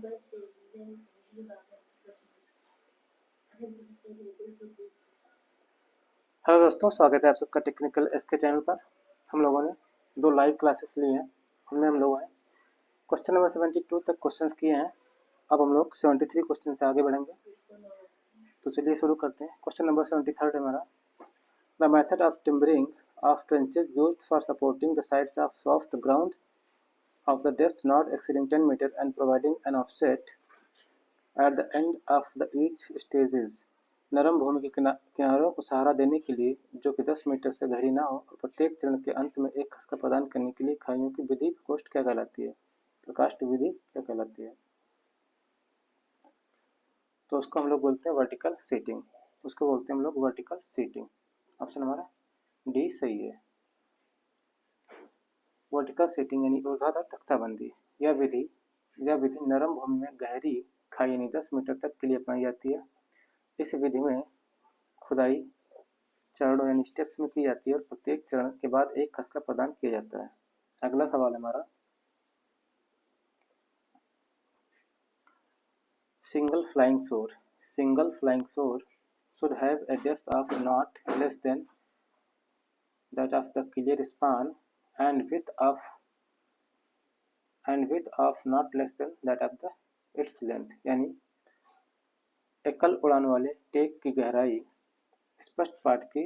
Hello दोस्तों, स्वागत है आप सबका टेक्निकल एसके चैनल पर। हम लोगों ने 2 लाइव क्लासेस ली हैं, उनमें हम लोगों ने क्वेश्चन नंबर 72 तक क्वेश्चंस किए हैं। अब हम लोग 73 क्वेश्चन से आगे बढ़ेंगे, तो चलिए शुरू करते हैं। क्वेश्चन नंबर 73 है हमारा। The method of timbering of trenches used for supporting the sides of soft ground of the depth not exceeding 10 meter and providing an offset at the end of the each stages। नरम भूमि के किनारों को सहारा देने के लिए जो कि 10 metre से गहरी ना हो और प्रत्येक चरण के अंत में एक खसका प्रदान करने के लिए खाइयों की विधि प्रकोष्ठ क्या कहलाती है? प्रकाष्ठ विधि क्या कहलाती है? तो उसको हम लोग बोलते हैं वर्टिकल सीटिंग। उसको बोलते हैं हम लोग वर्टिकल सीटिंग। ऑप्शन हमारा डी सही है। वर्टिकल सीटिंग यानी ऊर्ध्वाधर तख्ताबंदी। यह विधि नरम भूमि में गहरी खाई यानी 10 मीटर तक के लिए अपनाई जाती है। इस विधि में खुदाई चरणों यानी स्टेप्स में की जाती है और प्रत्येक चरण के बाद एक खसका प्रदान किया जाता है। अगला सवाल है हमारा, सिंगल फ्लाइंग सोर। सिंगल फ्लाइंग सोर should have a depth of not less than that of the clear span and width of not less than that of the its length। यानी एकल उड़ान वाले टेक की गहराई स्पष्ट पाठ की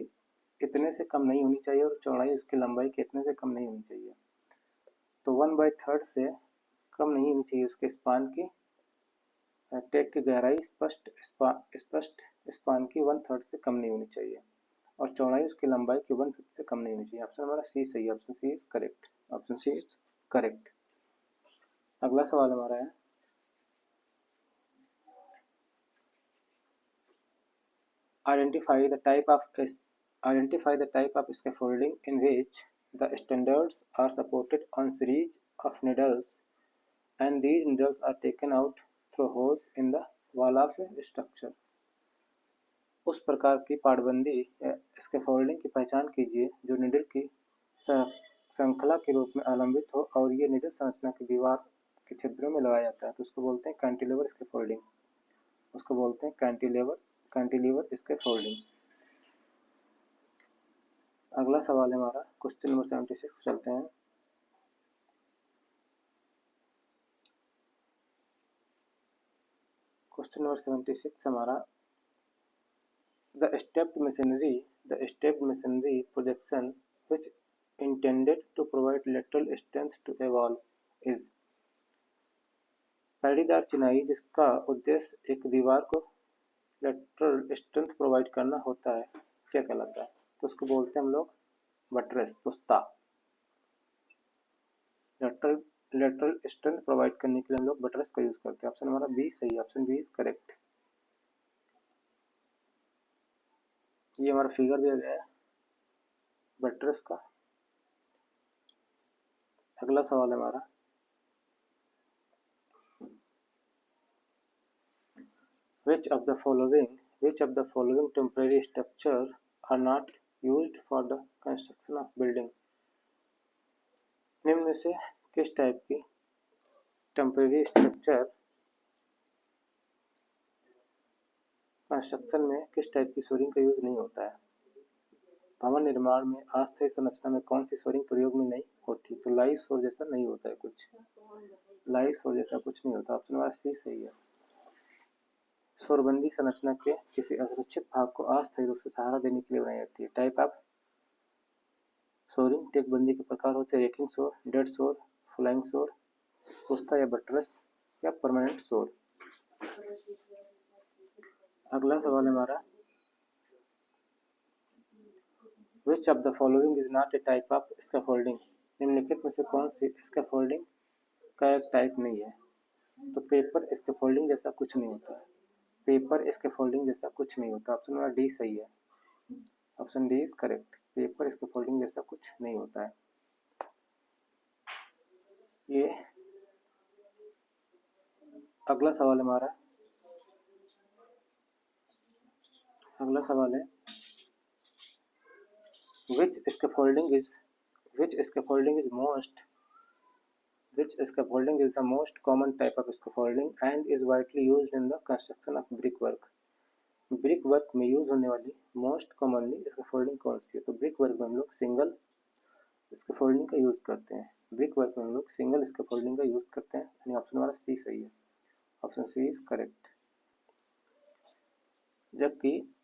इतने से कम नहीं होनी चाहिए और चौड़ाई उसकी लंबाई के इतने से कम नहीं होनी चाहिए। तो 1/3 से कम नहीं होनी चाहिए उसके स्पान की। टेक की गहराई स्पष्ट स्पान की 1/3 से कम नहीं होनी चाहिए और चौड़ाई उसकी लंबाई की 1/5 से कम नहीं होनी चाहिए। ऑप्शन हमारा सी सही है। Option C is correct. Option C is correct. अगला सवाल हमारा है, identify the type of scaffolding in which the standards are supported on series of needles and these needles are taken out through holes in the wall of structure। उस प्रकार की पाटबंदी scaffolding की पहचान कीजिए जो निडल की श्रृंखला के रूप में अवलंबित हो और ये निडल संरचना की दीवार के छिद्रों में लगाया जाता है। तो उसको बोलते हैं कैंटिलीवर स्कैफोल्डिंग। उसको बोलते हैं कैंटिलीवर स्कैफोल्डिंग। अगला सवाल है हमारा, क्वेश्चन नंबर 76 चलते हैं। क्वेश्चन नंबर 76 हमारा, the stepped machinery projection which intended to provide lateral strength to a wall is। पैड़ीदार चिनाई जिसका उद्देश्य एक दीवार को लेटरल स्ट्रेंथ प्रोवाइड करना होता है क्या कहलाता है? तो उसको बोलते हैं हम लोग बटरेस, पुस्ता। लेटरल स्ट्रेंथ प्रोवाइड करने के लिए हम लोग बटरेस का यूज करते हैं। ऑप्शन हमारा बी सही है। Option B is correct. ये हमारा फिगर दिया गया है बटरेस का। अगला सवाल है हमारा, which of the following temporary structure are not used for the construction of building। निम्न में से किस टाइप की टेम्परेरी स्ट्रक्चर कंस्ट्रक्शन में किस टाइप की सोरिंग का यूज नहीं होता है? भवन निर्माण में अस्थायी संरचना में कौन सी सोरिंग प्रयोग में नहीं होती? तो लाई सोर जैसा नहीं होता है कुछ। लाई सोर जैसा कुछ नहीं होता। ऑप्शन हमारा सी सही है। शोरबंदी संरचना के किसी असुरक्षित भाग को अस्थायी रूप से सहारा देने के लिए बनाई जाती है। टाइप ऑफ सोरिंग टेकबंदी के प्रकार होते हैं रेकिंग सोर, डेड सोर, फ्लाइंग सोर, पुस्ता या बटरेस या परमानेंट सोर। अगला सवाल है हमारा, विच of the following is not a type of scaffolding. निम्नलिखित में से कौन सी स्कैफोल्डिंग का एक टाइप नहीं है? तो पेपर स्कैफोल्डिंग जैसा कुछ नहीं होता है। पेपर स्कैफोल्डिंग जैसा कुछ नहीं होता। ऑप्शन हमारा डी सही है। Option D is correct. Paper scaffolding जैसा कुछ नहीं होता है। ये अगला सवाल हमारा, अगला सवाल है, which scaffolding is most Which scaffolding is the most common type of scaffolding and is widely used in the construction of brickwork? Brick work में यूज होने वाली मोस्ट कॉमनली स्कैफोल्डिंग कौन सी है? तो ब्रिक वर्क में हम लोग सिंगल स्कैफोल्डिंग का यूज करते हैं। ब्रिक वर्क में हम लोग सिंगल स्कैफोल्डिंग का यूज करते हैं, यानी ऑप्शन हमारा सी सही है। Option C is correct. जबकि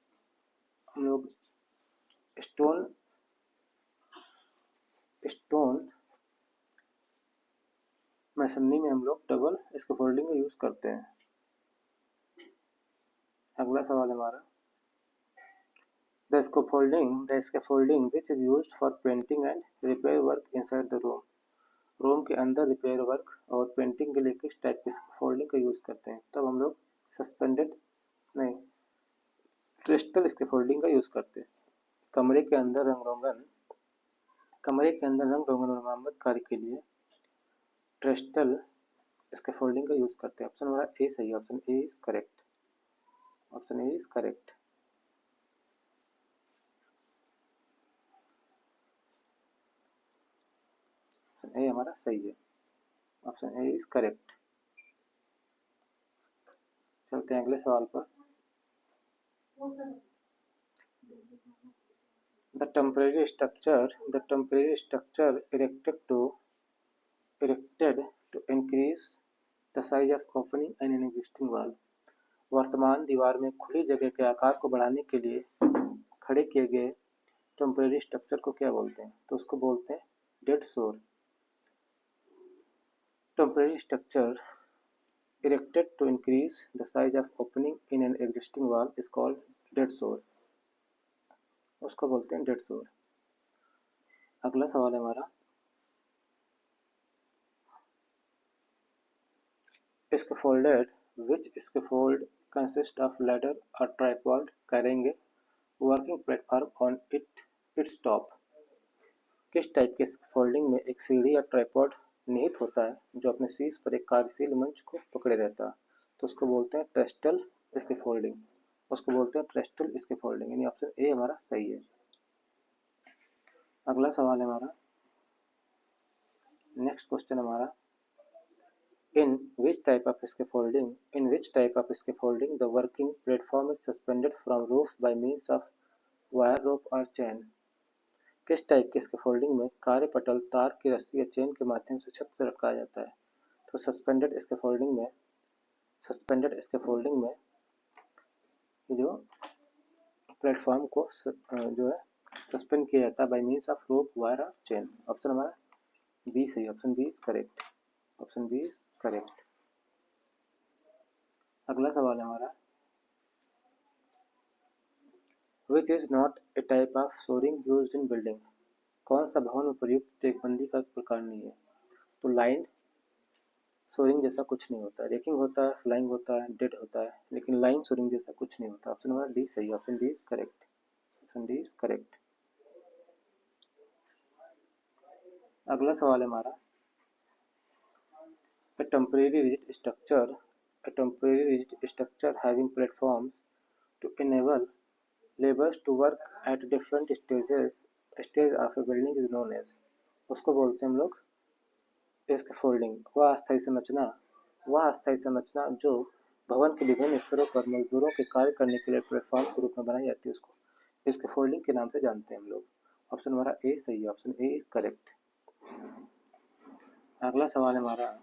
हम लोग स्टोन मैसनरी में हम लोग डबल स्कैफोल्डिंग का यूज करते हैं। अगला सवाल हमारा, the scaffolding which is used for painting and repair work inside the room. Room के अंदर रिपेयर वर्क और पेंटिंग के लिए किस टाइप की स्कैफोल्डिंग का यूज करते हैं? तब हम लोग सस्पेंडेड नहीं ट्रेस्टल स्कैफोल्डिंग का यूज करते हैं। कमरे के अंदर रंग रोगन और मरम्मत कार्य के लिए ट्रेस्टल स्कैफोल्डिंग का यूज करते हैं। ऑप्शन हमारा ए सही है। Option A is correct. Option A is correct. Option A हमारा सही है। Option A is correct. चलते हैं अगले सवाल पर। The temporary structure erected to increase the size of opening in an existing wall. वर्तमान दीवार में खुली जगह के आकार को बढ़ाने के लिए खड़े किए गए टेम्परेरी स्ट्रक्चर को क्या बोलते हैं? तो उसको बोलते हैं डेड सोर। Temporary structure erected to increase the size of opening in an existing wall is called dead soar। उसको बोलते हैं डेड सोर। अगला सवाल है हमारा, which scaffold consists of ladder or tripod carrying a working platform on its top। किस type के स्कैफोल्डिंग में एक सीढ़ी या ट्राइपॉड निहित होता है जो अपने शीर्ष पर एक कार्यशील मंच को पकड़े रहता है? तो उसको बोलते हैं ट्रेस्टल स्कैफोल्डिंग। उसको बोलते हैं ट्रेस्टल स्कैफोल्डिंग, यानी ऑप्शन ए हमारा सही है। अगला सवाल है हमारा, नेक्स्ट क्वेश्चन हमारा, in which type of scaffolding the working platform is suspended from roof by means of wire rope or chain। किस टाइप के स्कैफोल्डिंग में कार्यपटल तार की रस्सी या चेन के माध्यम से छत से लटकाया जाता है? तो सस्पेंडेड स्कैफोल्डिंग में जो प्लेटफॉर्म को जो है सस्पेंड किया जाता है by means of rope, wire और चेन। ऑप्शन हमारा बी सही। Option B is correct. Option B is correct. अगला सवाल है हमारा, which is not a type of shoring used in building. कौन सा भवन में प्रयुक्त टेकबंदी का प्रकार नहीं है? तो लाइन सोरिंग जैसा कुछ नहीं होता है। रेकिंग होता है, फ्लाइंग होता है, डेड होता है, लेकिन लाइन सोरिंग जैसा कुछ नहीं होता। ऑप्शन हमारा डी सही। Option D is correct. Option D is correct. अगला सवाल है हमारा, A temporary rigid structure having platforms to enable laborers to work at different stage of a building is known as। उसको बोलते हैं हम लोग स्कैफोल्डिंग। वह अस्थायी संरचना जो भवन के विभिन्न स्तरों पर मजदूरों के कार्य करने के लिए प्लेटफॉर्म के रूप में बनाई जाती है, उसको स्कैफोल्डिंग के नाम से जानते हैं हम लोग। ऑप्शन हमारा ए सही है। Option A is correct. अगला सवाल हमारा,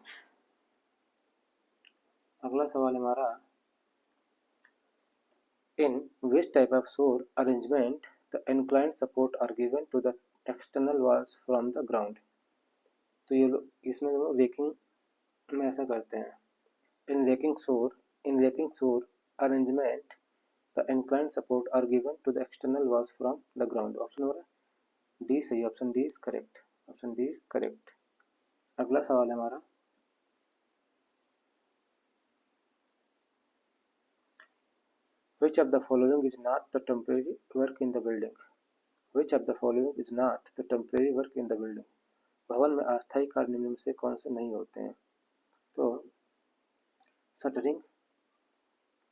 in which type of shore arrangement the inclined support are given to the external walls from the ground। तो ये इसमें जो रेकिंग में ऐसा करते हैं। in raking shore arrangement the inclined support are given to the external walls from the ground। Option हमारा D सही। Option D is correct. Option D is correct. अगला सवाल है हमारा, which of the following is not the temporary work in the building। which of the following is not the temporary work in the building। भवन में अस्थायी कार्य निम्न में से कौन से नहीं होते हैं? तो शटरिंग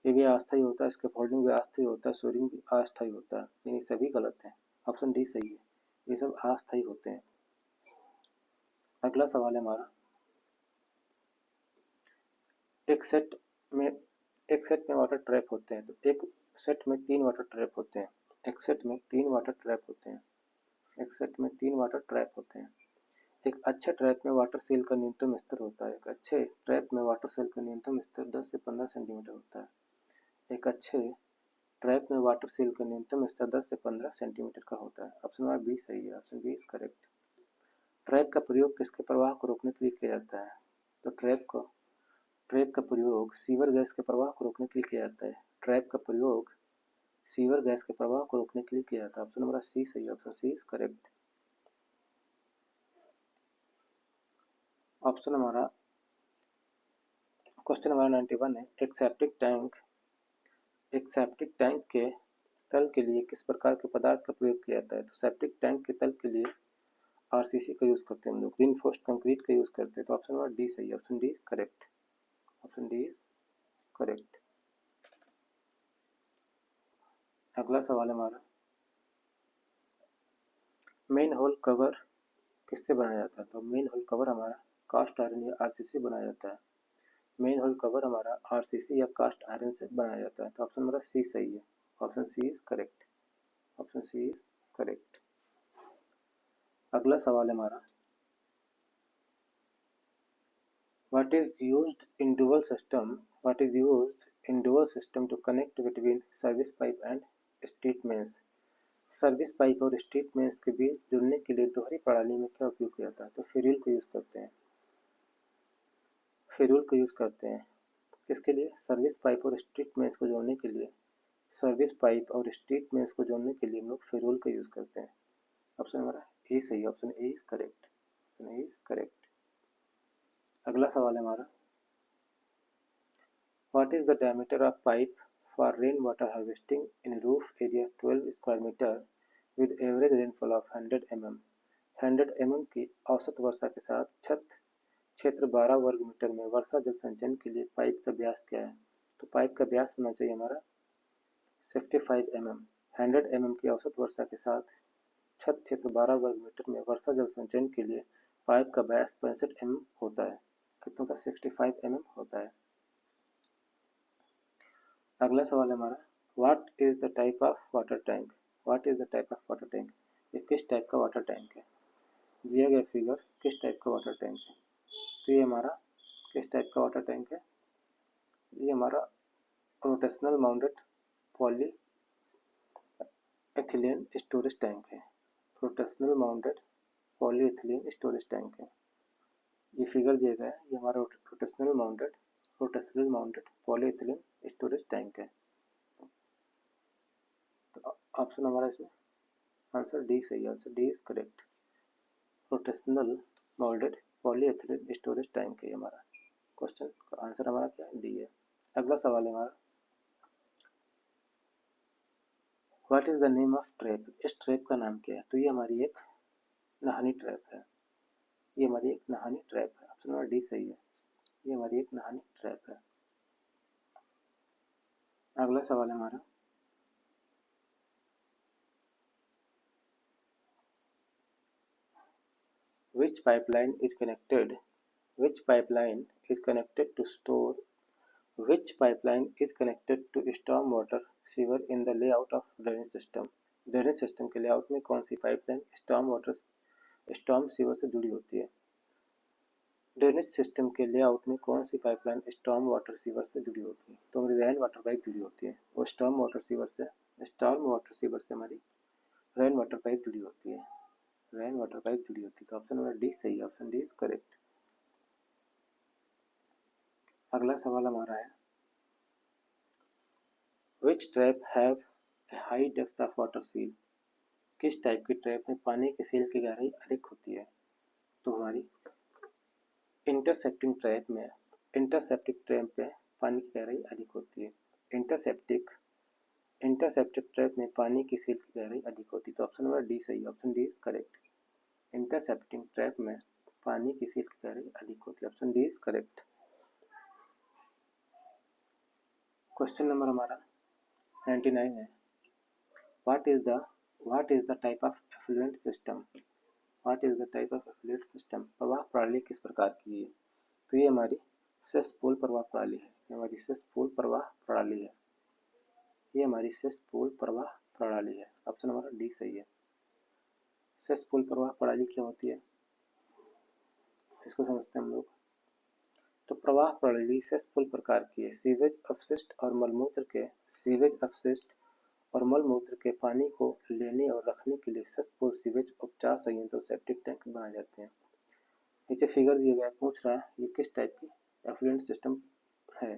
ये भी अस्थायी होता है, स्कैफोल्डिंग भी अस्थायी होता है, सोरिंग भी अस्थायी होता है, यानी सभी गलत हैं। ऑप्शन डी सही है। ये सब अस्थायी होते हैं। अगला सवाल है हमारा, एक सेट में वाटर ट्रैप होते हैं, तो एक सेट में 3 वाटर ट्रैप होते हैं। एक सेट में 3 वाटर ट्रैप होते हैं। एक सेट में 3 वाटर ट्रैप होते हैं। एक अच्छे ट्रैप में वाटर सेल का न्यूनतम स्तर होता है। एक अच्छे ट्रैप में वाटर सेल का न्यूनतम स्तर 10 से 15 सेंटीमीटर होता है। एक अच्छे ट्रैप में वाटर सेल का न्यूनतम स्तर 10 से 15 सेंटीमीटर का होता है। ऑप्शन नंबर बी सही है। Option B is correct. Trap का प्रयोग किसके प्रवाह को रोकने के लिए किया जाता है? तो ट्रैप का प्रयोग सीवर गैस के प्रवाह को रोकने के लिए किया जाता है। ट्रैप का प्रयोग सीवर गैस के प्रवाह को रोकने के लिए किया जाता है। ऑप्शन नंबर सी सही है। Option C is correct. Option हमारा क्वेश्चन नंबर 91 है, एक सेप्टिक टैंक के तल के लिए किस प्रकार के पदार्थ का प्रयोग किया जाता है? तो सेप्टिक टैंक के तल के लिए आरसीसी का यूज करते हैं हम लोग, रीइंफोर्स्ड कंक्रीट का यूज करते हैं। तो ऑप्शन नंबर डी सही है। Option D is correct. Option D is correct. अगला सवाल हमारा, मेन होल कवर किससे बनाया जाता है? तो मेन होल कवर हमारा कास्ट आयरन या आरसीसी बनाया जाता है। मेन होल कवर हमारा आरसीसी या कास्ट आयरन से बनाया जाता है। तो ऑप्शन नंबर सी सही है। Option C is correct. Option C is correct. अगला सवाल हमारा, what is used in dual system to connect between service pipe and street mains? Service pipe और स्ट्रीट मेंस के बीच जुड़ने के लिए दोहरी प्रणाली में क्या उपयोग किया जाता है? तो फ्यूल को यूज करते हैं। फ्यूल को यूज करते हैं किसके लिए? सर्विस पाइप और स्ट्रीट मेंस को जोड़ने के लिए। सर्विस पाइप और स्ट्रीट मेंस को जोड़ने के लिए हम लोग फ्यूल का यूज करते हैं। ऑप्शन हमारा ए सही है। Option A is correct. Option A is correct. अगला सवाल है हमारा, what is the diameter of pipe for rainwater harvesting in roof area 12 square meter with average rainfall of 100 mm? 100 mm की औसत वर्षा के साथ छत क्षेत्र 12 वर्ग मीटर में वर्षा जल संचयन के लिए पाइप का व्यास क्या है? तो पाइप का व्यास होना चाहिए हमारा 65 mm। 100 mm की औसत वर्षा के साथ छत क्षेत्र 12 वर्ग मीटर में वर्षा जल संचयन के लिए पाइप का व्यास 65 mm होता है। कितनों का? 65 mm होता है। अगला सवाल है हमारा, what is the type of water tank? What is the type of water tank? ये किस टाइप का वाटर टैंक है? दिया गया फिगर किस टाइप का वाटर टैंक है? तो ये हमारा किस टाइप का वाटर टैंक है? ये हमारा rotational mounted polyethylene storage tank है। Rotational mounted polyethylene storage tank है। ये फिगर दिया गया है, ये हमारा rotational mounted polyethylene storage tank है। तो ऑप्शन हमारा इसमें आंसर डी सही है। Answer D is correct. Rotational moulded polyethylene storage tank है हमारा। क्वेश्चन का आंसर हमारा क्या है? डी है। अगला सवाल है हमारा, what is the name of trap? इस ट्रैप का नाम क्या है? तो ये हमारी एक नहानी ट्रैप है। ये हमारी एक नहानी ट्रैप है। ऑप्शन नंबर डी सही है। ये हमारी एक नहानी ट्रैप है। अगला सवाल है हमारा, which pipeline is connected to store which pipeline is connected to storm water sewer in the layout of drainage system? Drainage system के लेआउट में कौन सी पाइपलाइन स्टॉर्म सीवर से जुड़ी होती है? ड्रेनेज सिस्टम के लेआउट में कौन सी पाइपलाइन स्टॉर्म वाटर सीवर से जुड़ी होती है? तो हमारी रेन वाटर पाइप जुड़ी होती है। वो स्टॉर्म वाटर सीवर से हमारी रेन वाटर पाइप जुड़ी होती है। रेन वाटर पाइप जुड़ी होती है। तो ऑप्शन नंबर डी सही है। Option D is correct. अगला सवाल हमारा है, which trap have a high depth of water seal? किस टाइप की ट्रैप में पानी की सील की गहराई अधिक होती है? तो हमारी इंटरसेप्टिक ट्रैप में पानी की गहराई अधिक होती है। इंटरसेप्टिक ट्रैप में पानी की सील की गहराई अधिक होती है। तो ऑप्शन नंबर डी सही है। Option D is correct. Intercepting trap में पानी की सील की गहराई अधिक होती है। Option D is correct. Question number हमारा 99 है, what is the type of effluent system? What is the type of effluent system? प्रवाह प्रणाली किस प्रकार की है? तो ये हमारी सेसपूल प्रवाह प्रणाली है, ये हमारी सेसपूल प्रवाह प्रणाली है, ये हमारी सेसपूल प्रवाह प्रणाली है। ऑप्शन हमारा डी सही है। सेसपूल प्रवाह प्रणाली क्या होती है, इसको समझते हैं हम लोग। तो प्रवाह प्रणाली सेसपूल प्रकार की है। सीवेज अपशिष्ट और मलमूत्र के पानी को लेने और रखने के लिए सेसपूल सीवेज उपचार संयंत्र सेप्टिक टैंक बनाए जाते हैं। नीचे फिगर दिया गया, पूछ रहा है ये किस टाइप की एफ्लुएंट सिस्टम है।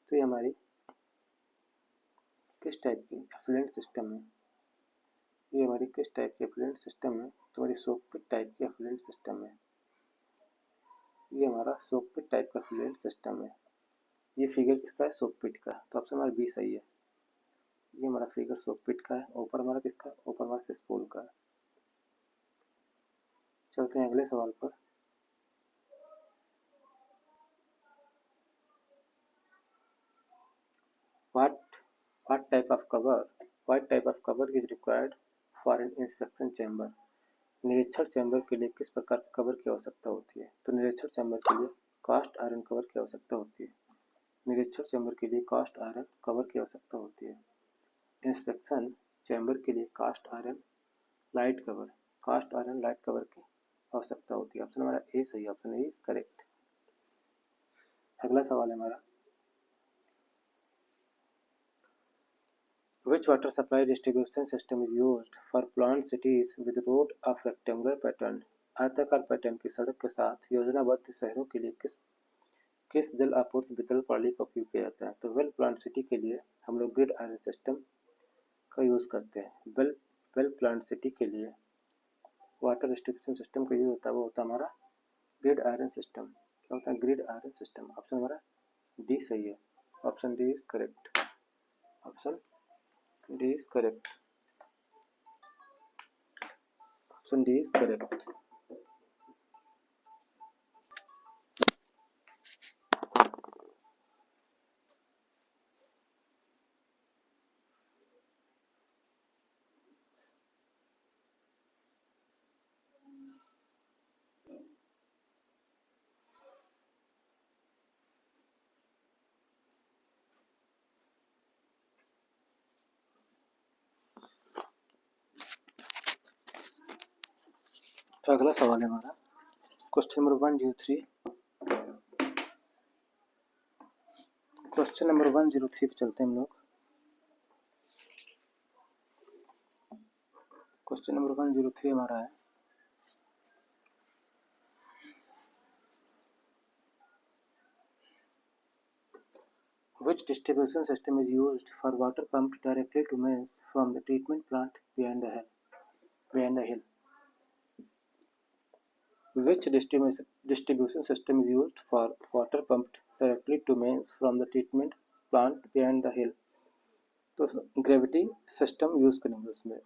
तो ये हमारी किस टाइप की एफ्लुएंट सिस्टम है, ये हमारी किस टाइप की एफ्लुएंट सिस्टम है, तो हमारी सोकपिट टाइप की एफ्लुएंट सिस्टम है। ये हमारा सोकपिट टाइप का एफ्लुएंट सिस्टम है। ये फिगर किसका है, सोकपिट का, तो ऑप्शन हमारा बी सही है। ये हमारा फिगर सोकपिट का है, ऊपर हमारा किसका, ऊपर हमारा सेसपूल का है। चलते हैं अगले सवाल पर। What type of cover is required for an inspection chamber? निरीक्षण चैम्बर के लिए किस प्रकार के कवर की आवश्यकता होती है। तो निरीक्षण चैम्बर के लिए कास्ट आयरन कवर की आवश्यकता होती है। निरीक्षण चैम्बर के लिए कास्ट आयरन कवर की आवश्यकता होती है। इंस्पेक्शन चैम्बर के लिए कास्ट आयरन लाइट कवर की आवश्यकता होती है। ऑप्शन हमारा ए सही, ऑप्शन ए इज करेक्ट। अगला सवाल है हमारा, Which water supply distribution system is used for planned cities with road of rectangular pattern? आयताकार पैटर्न की सड़क के साथ योजनाबद्ध शहरों के लिए किस जल आपूर्ति वितरण प्रणाली का उपयोग किया जाता है। तो वेल प्लान सिटी के लिए हम लोग ग्रिड आयरन सिस्टम का यूज़ करते हैं। वेल प्लान सिटी के लिए वाटर डिस्ट्रीब्यूशन सिस्टम का यूज होता है, वो होता है हमारा ग्रिड आयरन सिस्टम। क्या होता है, ग्रिड आयरन सिस्टम। ऑप्शन हमारा डी सही है, option D is correct, option D is correct, option D is correct. अगला सवाल है हमारा क्वेश्चन नंबर 103। क्वेश्चन नंबर 103 पे चलते हैं हम लोग। क्वेश्चन नंबर 103 हमारा है, Which distribution system is used for water pumped directly to mains from the treatment plant behind the hill? Which distribution system is used for water pumped directly to mains from the treatment plant behind the hill? तो gravity system use करेंगे उसमें,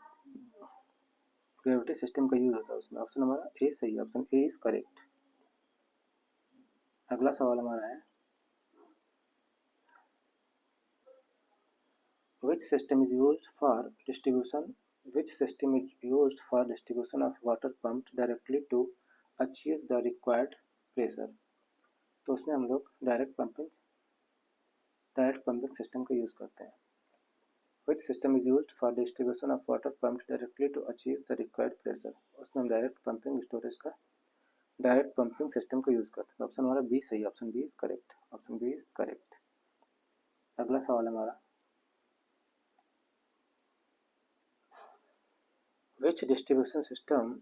gravity system का use होता है उसमें। Option हमारा ए सही है, ऑप्शन ए इज करेक्ट। अगला सवाल हमारा है, Which system is used for distribution of water pumped directly to achieve the required pressure? तो उसमें हम लोग डायरेक्ट पंपिंग सिस्टम का यूज करते हैं। Which system is used for distribution of water pumped directly to achieve the required pressure? उसमें हम direct pumping system का यूज करते हैं। ऑप्शन हमारा बी सही, option B is correct, option B is correct. अगला सवाल हमारा, Which distribution system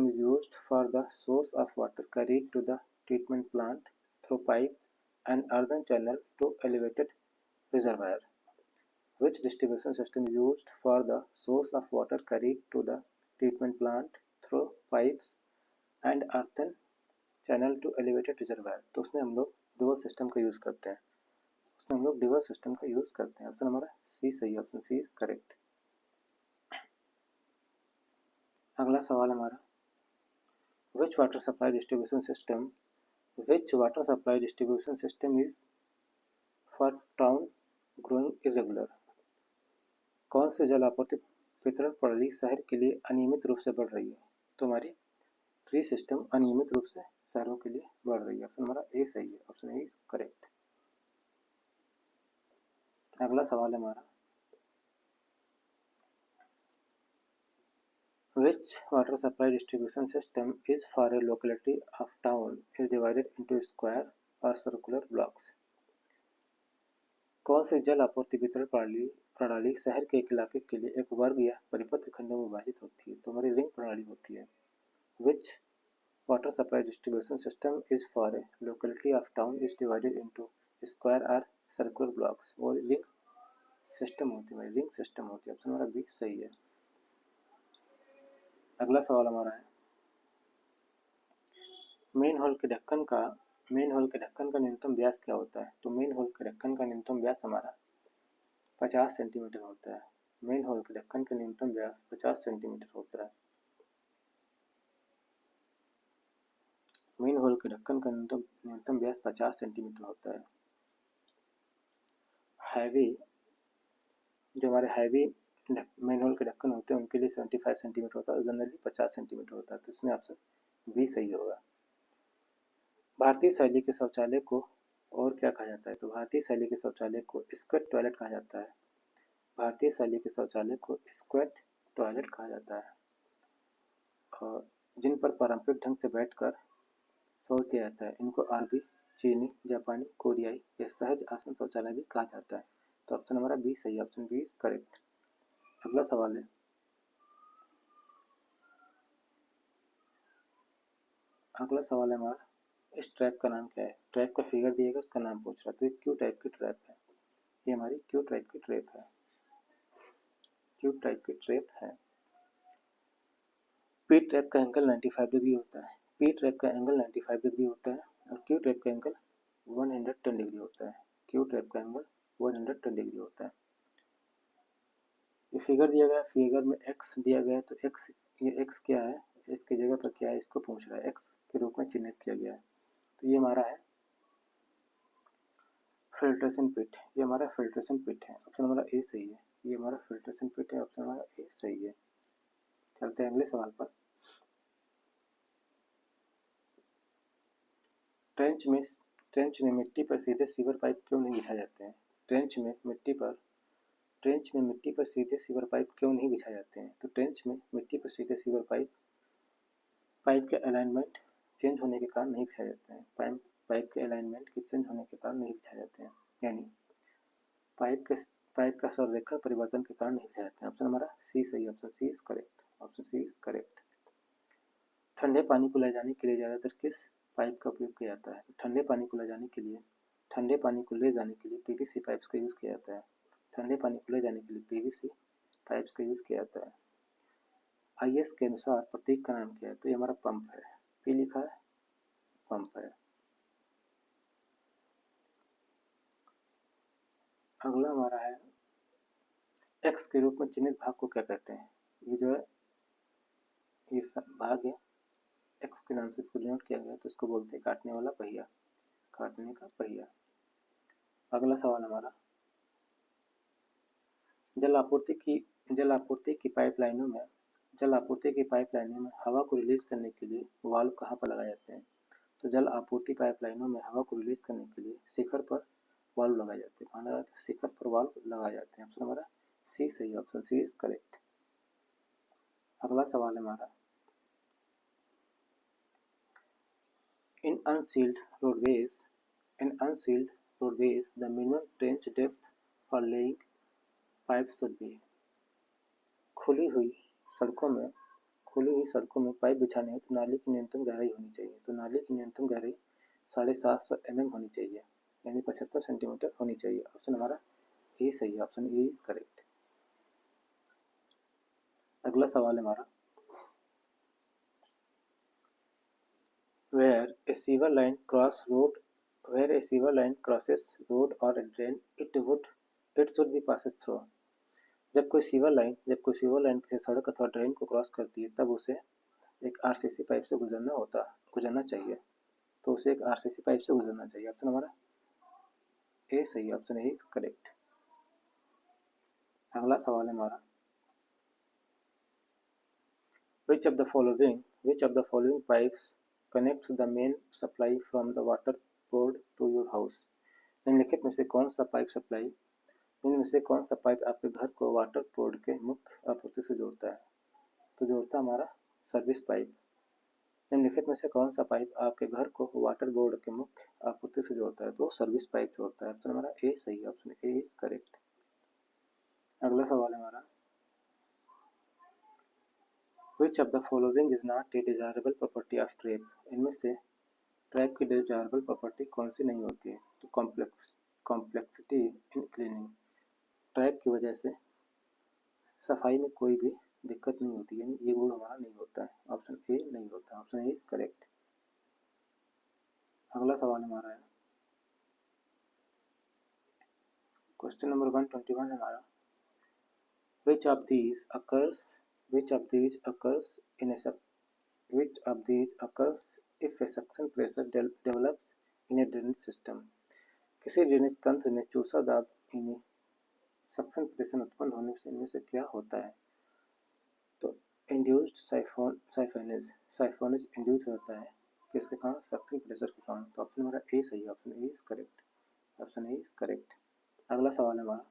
is used for the source of water carried to the treatment plant through pipe and earthen channel to elevated reservoir? Which distribution system is used for the source of water carried to the treatment plant through pipes and earthen channel to elevated reservoir? तो उसमें हम लोग dual system का use करते हैं, option हमारा C सही, option C is correct. अगला सवाल हमारा, Which water supply distribution system is for town growing irregular? कौन से जल आपूर्ति वितरण प्रणाली शहर के लिए अनियमित रूप से बढ़ रही है? तो हमारी ट्री सिस्टम अनियमित रूप से शहरों के लिए बढ़ रही है। ऑप्शन हमारा ए सही है, ऑप्शन ए इज करेक्ट। अगला सवाल है हमारा, which water supply distribution system is for a locality of town is divided into square or circular blocks? कौन सी जल आपूर्ति वितरण प्रणाली शहर के एक इलाके के लिए एक वर्ग या परिपत्र खंडों में विभाजित होती है? तो हमारी रिंग प्रणाली होती है। Which water supply distribution system is for a locality of town is divided into square or circular blocks? वो रिंग सिस्टम होती है, रिंग सिस्टम होती है। ऑप्शन हमारा बी सही है। अगला सवाल हमारा है, मेन होल के ढक्कन का न्यूनतम व्यास क्या होता है? तो मेन होल के ढक्कन का न्यूनतम व्यास हमारा 50 सेंटीमीटर होता है। मेन होल के ढक्कन का न्यूनतम व्यास 50 सेंटीमीटर होता है। मेन होल के ढक्कन का न्यूनतम व्यास 50 सेंटीमीटर होता है। जो हमारे हैवी मेन होल के ढक्कन होते हैं उनके लिए 75 सेंटीमीटर होता है, जनरली 50 सेंटीमीटर होता है। तो इसमें ऑप्शन बी सही होगा। भारतीय शैली के शौचालय को और क्या कहा जाता है? तो भारतीय शैली के शौचालय को स्क्वैट टॉयलेट कहा जाता है। भारतीय शैली के शौचालय को स्क्वैट टॉयलेट कहा जाता है, और जिन पर पारंपरिक ढंग से बैठकर शौच किया जाता है इनको अरबी, चीनी, जापानी, कोरियाई या सहज आसन शौचालय भी कहा जाता है। तो ऑप्शन हमारा बी सही है, ऑप्शन बी इज करेक्ट। अगला सवाल है, हमारा, इस ट्रैप का नाम क्या है? ट्रैप का फिगर दिएगा, उसका नाम पूछ रहा है। तो ये क्यू टाइप की ट्रैप है, ये हमारी क्यू टाइप की ट्रैप है, क्यू टाइप की ट्रैप है। पी ट्रैप का एंगल 95 डिग्री होता है, पी ट्रैप का एंगल 95 डिग्री होता है, और क्यू ट्रैप का एंगल 110 डिग्री होता है। क्यू ट्रैप का एंगल 110 डिग्री होता है। ये फिगर दिया गया, फिगर में एक्स दिया गया है, तो एक्स, ये एक्स क्या है, इसकी जगह पर क्या है इसको पूछ रहा है, एक्स के रूप में चिन्हित किया गया है। तो ये हमारा है फिल्ट्रेशन पिट, ये हमारा फिल्ट्रेशन पिट है। ऑप्शन हमारा ए सही है, ये हमारा फिल्ट्रेशन पिट है, ऑप्शन हमारा ए सही है। चलते हैं अगले सवाल पर। ट्रेंच में मिट्टी पर सीधे सीवर पाइप क्यों नहीं बिछाए जाते हैं? ट्रेंच में मिट्टी पर सीधे सीवर पाइप क्यों नहीं बिछाए जाते हैं? तो ट्रेंच में मिट्टी पर सीधे सीवर पाइप के अलाइनमेंट चेंज होने के कारण नहीं बिछाए जाते हैं। पाइप के अलाइनमेंट के चेंज होने के कारण नहीं बिछाए जाते हैं, यानी पाइप का संरेखण परिवर्तन के कारण नहीं बिछाए जाते हैं। ऑप्शन हमारा सी सही, option C is correct, option C is correct. ठंडे पानी को ले जाने के लिए ज़्यादातर किस पाइप का उपयोग किया जाता है? तो ठंडे पानी को ले जाने के लिए पीवीसी पाइप्स का यूज़ किया जाता है। ठंडे पानी को ले जाने के लिए पीवीसी पाइप्स का यूज़ किया जाता है। आईएस के अनुसार प्रतीक का नाम क्या है? तो ये हमारा पंप है, पी लिखा है, पंप है। अगला हमारा है, एक्स के रूप में चिन्हित भाग को क्या कहते हैं? ये जो है, ये भाग है, एक्स के नाम से इसको डिनोट किया गया, तो इसको बोलते हैं काटने वाला पहिया, काटने का पहिया। अगला सवाल हमारा, जल आपूर्ति की पाइपलाइनों में हवा को रिलीज करने के लिए वाल्व कहाँ पर लगाए जाते हैं? तो जल आपूर्ति पाइपलाइनों में हवा को रिलीज करने के लिए शिखर पर वाल्व लगाए जाते हैं। कहाँ लगाए जाते हैं? शिखर पर वाल्व लगाए जाते हैं। ऑप्शन हमारा सी सही, ऑप्शन सी इज करेक्ट। अगला सवाल है हमारा, In unsealed roadways, the minimum trench depth for laying pipes should be. खुली हुई सड़कों में पाइप बिछाने हेतु नाली की न्यूनतम गहराई होनी चाहिए। तो नाली की न्यूनतम गहराई 750 mm होनी चाहिए, यानी 75 सेंटीमीटर होनी चाहिए। ऑप्शन हमारा ए सही है, ऑप्शन ए इज करेक्ट। अगला सवाल है हमारा, where a sewer line crosses road or a drain, it should be passes through. जब कोई सीवर लाइन किसी सड़क अथवा ड्रेन को क्रॉस करती है तब उसे एक आरसीसी पाइप से गुजरना चाहिए। तो उसे एक आरसीसी पाइप से गुजरना चाहिए। ऑप्शन हमारा ए सही, ऑप्शन ए इज करेक्ट। अगला सवाल है हमारा, which of the following which of the following pipes connects the main supply from the water board to your house. निम्नलिखित में से कौन सा पाइप सप्लाई इनमें से कौन सा पाइप आपके घर को वाटर बोर्ड के मुख्य आपूर्ति से जोड़ता है? तो जोड़ता हमारा सर्विस पाइप। निम्नलिखित में से कौन सा पाइप आपके घर को वाटर बोर्ड के मुख्य आपूर्ति से जोड़ता है? तो सर्विस पाइप जोड़ता है। ऑप्शन हमारा ए सही है, ऑप्शन ए इज करेक्ट। अगला सवाल है हमारा, विच of the following is not A desirable property of trap. इनमें से ट्रैप की डिजायरेबल प्रॉपर्टी कौन सी नहीं होती है? तो कॉम्प्लेक्सिटी इन क्लीनिंग। ट्रैप की वजह से सफाई में कोई भी दिक्कत नहीं होती, यानी ये गुण हमारा नहीं होता है। ऑप्शन ए नहीं होता, ऑप्शन ए इज करेक्ट। अगला सवाल हमारा है, क्वेश्चन नंबर 121 हमारा, which of these occurs which of these occurs in a which of these occurs if a suction pressure develops in a drainage system। किसी drainage तंत्र में चूसा दाब यानी सक्शन प्रेशर उत्पन्न होने से इनमें से क्या होता है? तो इंड्यूस्ड साइफोनेज इंड्यूस होता है किसके कारण? सक्शन प्रेशर के कारण। तो ऑप्शन हमारा ए सही है, option A is correct, option A is correct. अगला सवाल है हमारा,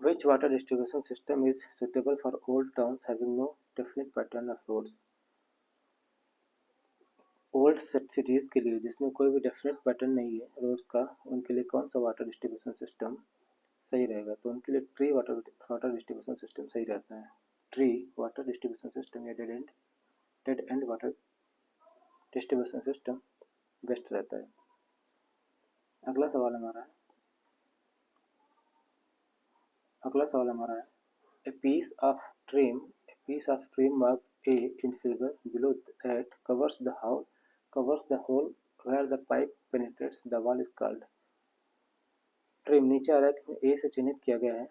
which water distribution system is suitable for old towns having no definite pattern of roads। Old cities के लिए जिसमें कोई भी डेफिनेट पैटर्न नहीं है रोड्स का, उनके लिए कौन सा वाटर डिस्ट्रीब्यूशन सिस्टम सही रहेगा? तो उनके लिए ट्री वाटर डिस्ट्रीब्यूशन सिस्टम सही रहता है। ट्री वाटर डिस्ट्रीब्यूशन सिस्टम या dead and water distribution system best रहता है। अगला सवाल हमारा है, a piece of trim marked A in figure below that covers the hole where the pipe penetrates the wall is called। Trim नीचे आरेख में ए से चिन्हित किया गया है।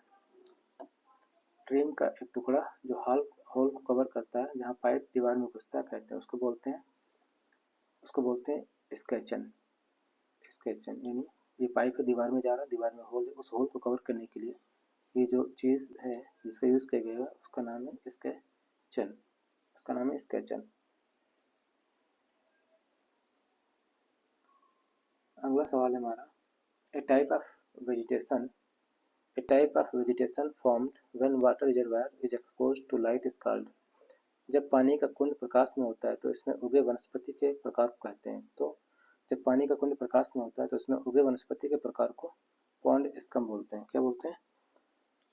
ट्रिम का एक टुकड़ा जो होल को कवर करता है जहाँ पाइप दीवार में घुसता है कहते हैं, उसको बोलते हैं स्केचन। यानी ये पाइप दीवार में जा रहा है, दीवार में होल है, उस होल को कवर करने के लिए ये जो चीज़ है जिसका यूज़ किया गया उसका नाम है स्केचन। अगला सवाल है हमारा, A type of vegetation formed when water reservoir is exposed to light is called। जब पानी का कुंड प्रकाश में होता है तो इसमें उगे वनस्पति के प्रकार को कहते हैं। तो जब पानी का कुंड प्रकाश में होता है तो इसमें उगे वनस्पति के प्रकार को पॉन्ड स्कम बोलते हैं। क्या बोलते हैं?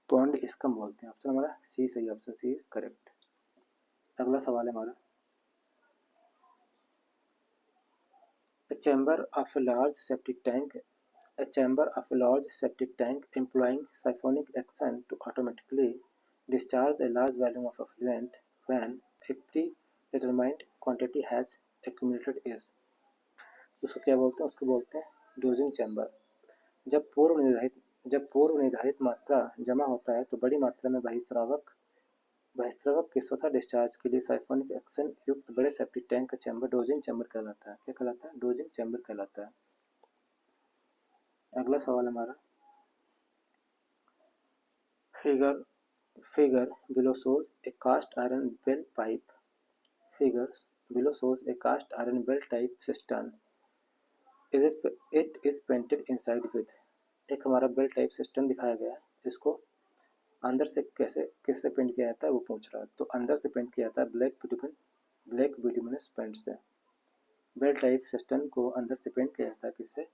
पॉन्ड स्कम बोलते हैं। ऑप्शन हमारा सी सही, ऑप्शन सी इज करेक्ट। अगला सवाल है हमारा, A chamber of a large septic tank employing siphonic action to automatically discharge a large volume of effluent when a predetermined quantity has accumulated is। उसको क्या बोलते हैं? उसको बोलते हैं डोजिंग चैम्बर। जब पूर्व निर्धारित मात्रा जमा होता है तो बड़ी मात्रा में बहिस्रावक के स्वतः डिस्चार्ज के लिए साइफोनिक एक्शन युक्त बड़े सेप्टिक टैंक का चैम्बर डोजिंग चैम्बर कहलाता है। क्या कहलाता है? डोजिंग चैम्बर कहलाता है। अगला सवाल हमारा, figure below shows a cast iron bell pipe type cistern it is painted inside with। एक हमारा बेल टाइप सिस्टम दिखाया गया है, इसको अंदर से कैसे पेंट किया जाता है वो पूछ रहा है। तो अंदर से पेंट किया जाता है ब्लैक बिटुमिनस पेंट से। बेल टाइप सिस्टम को अंदर से पेंट किया जाता है किससे?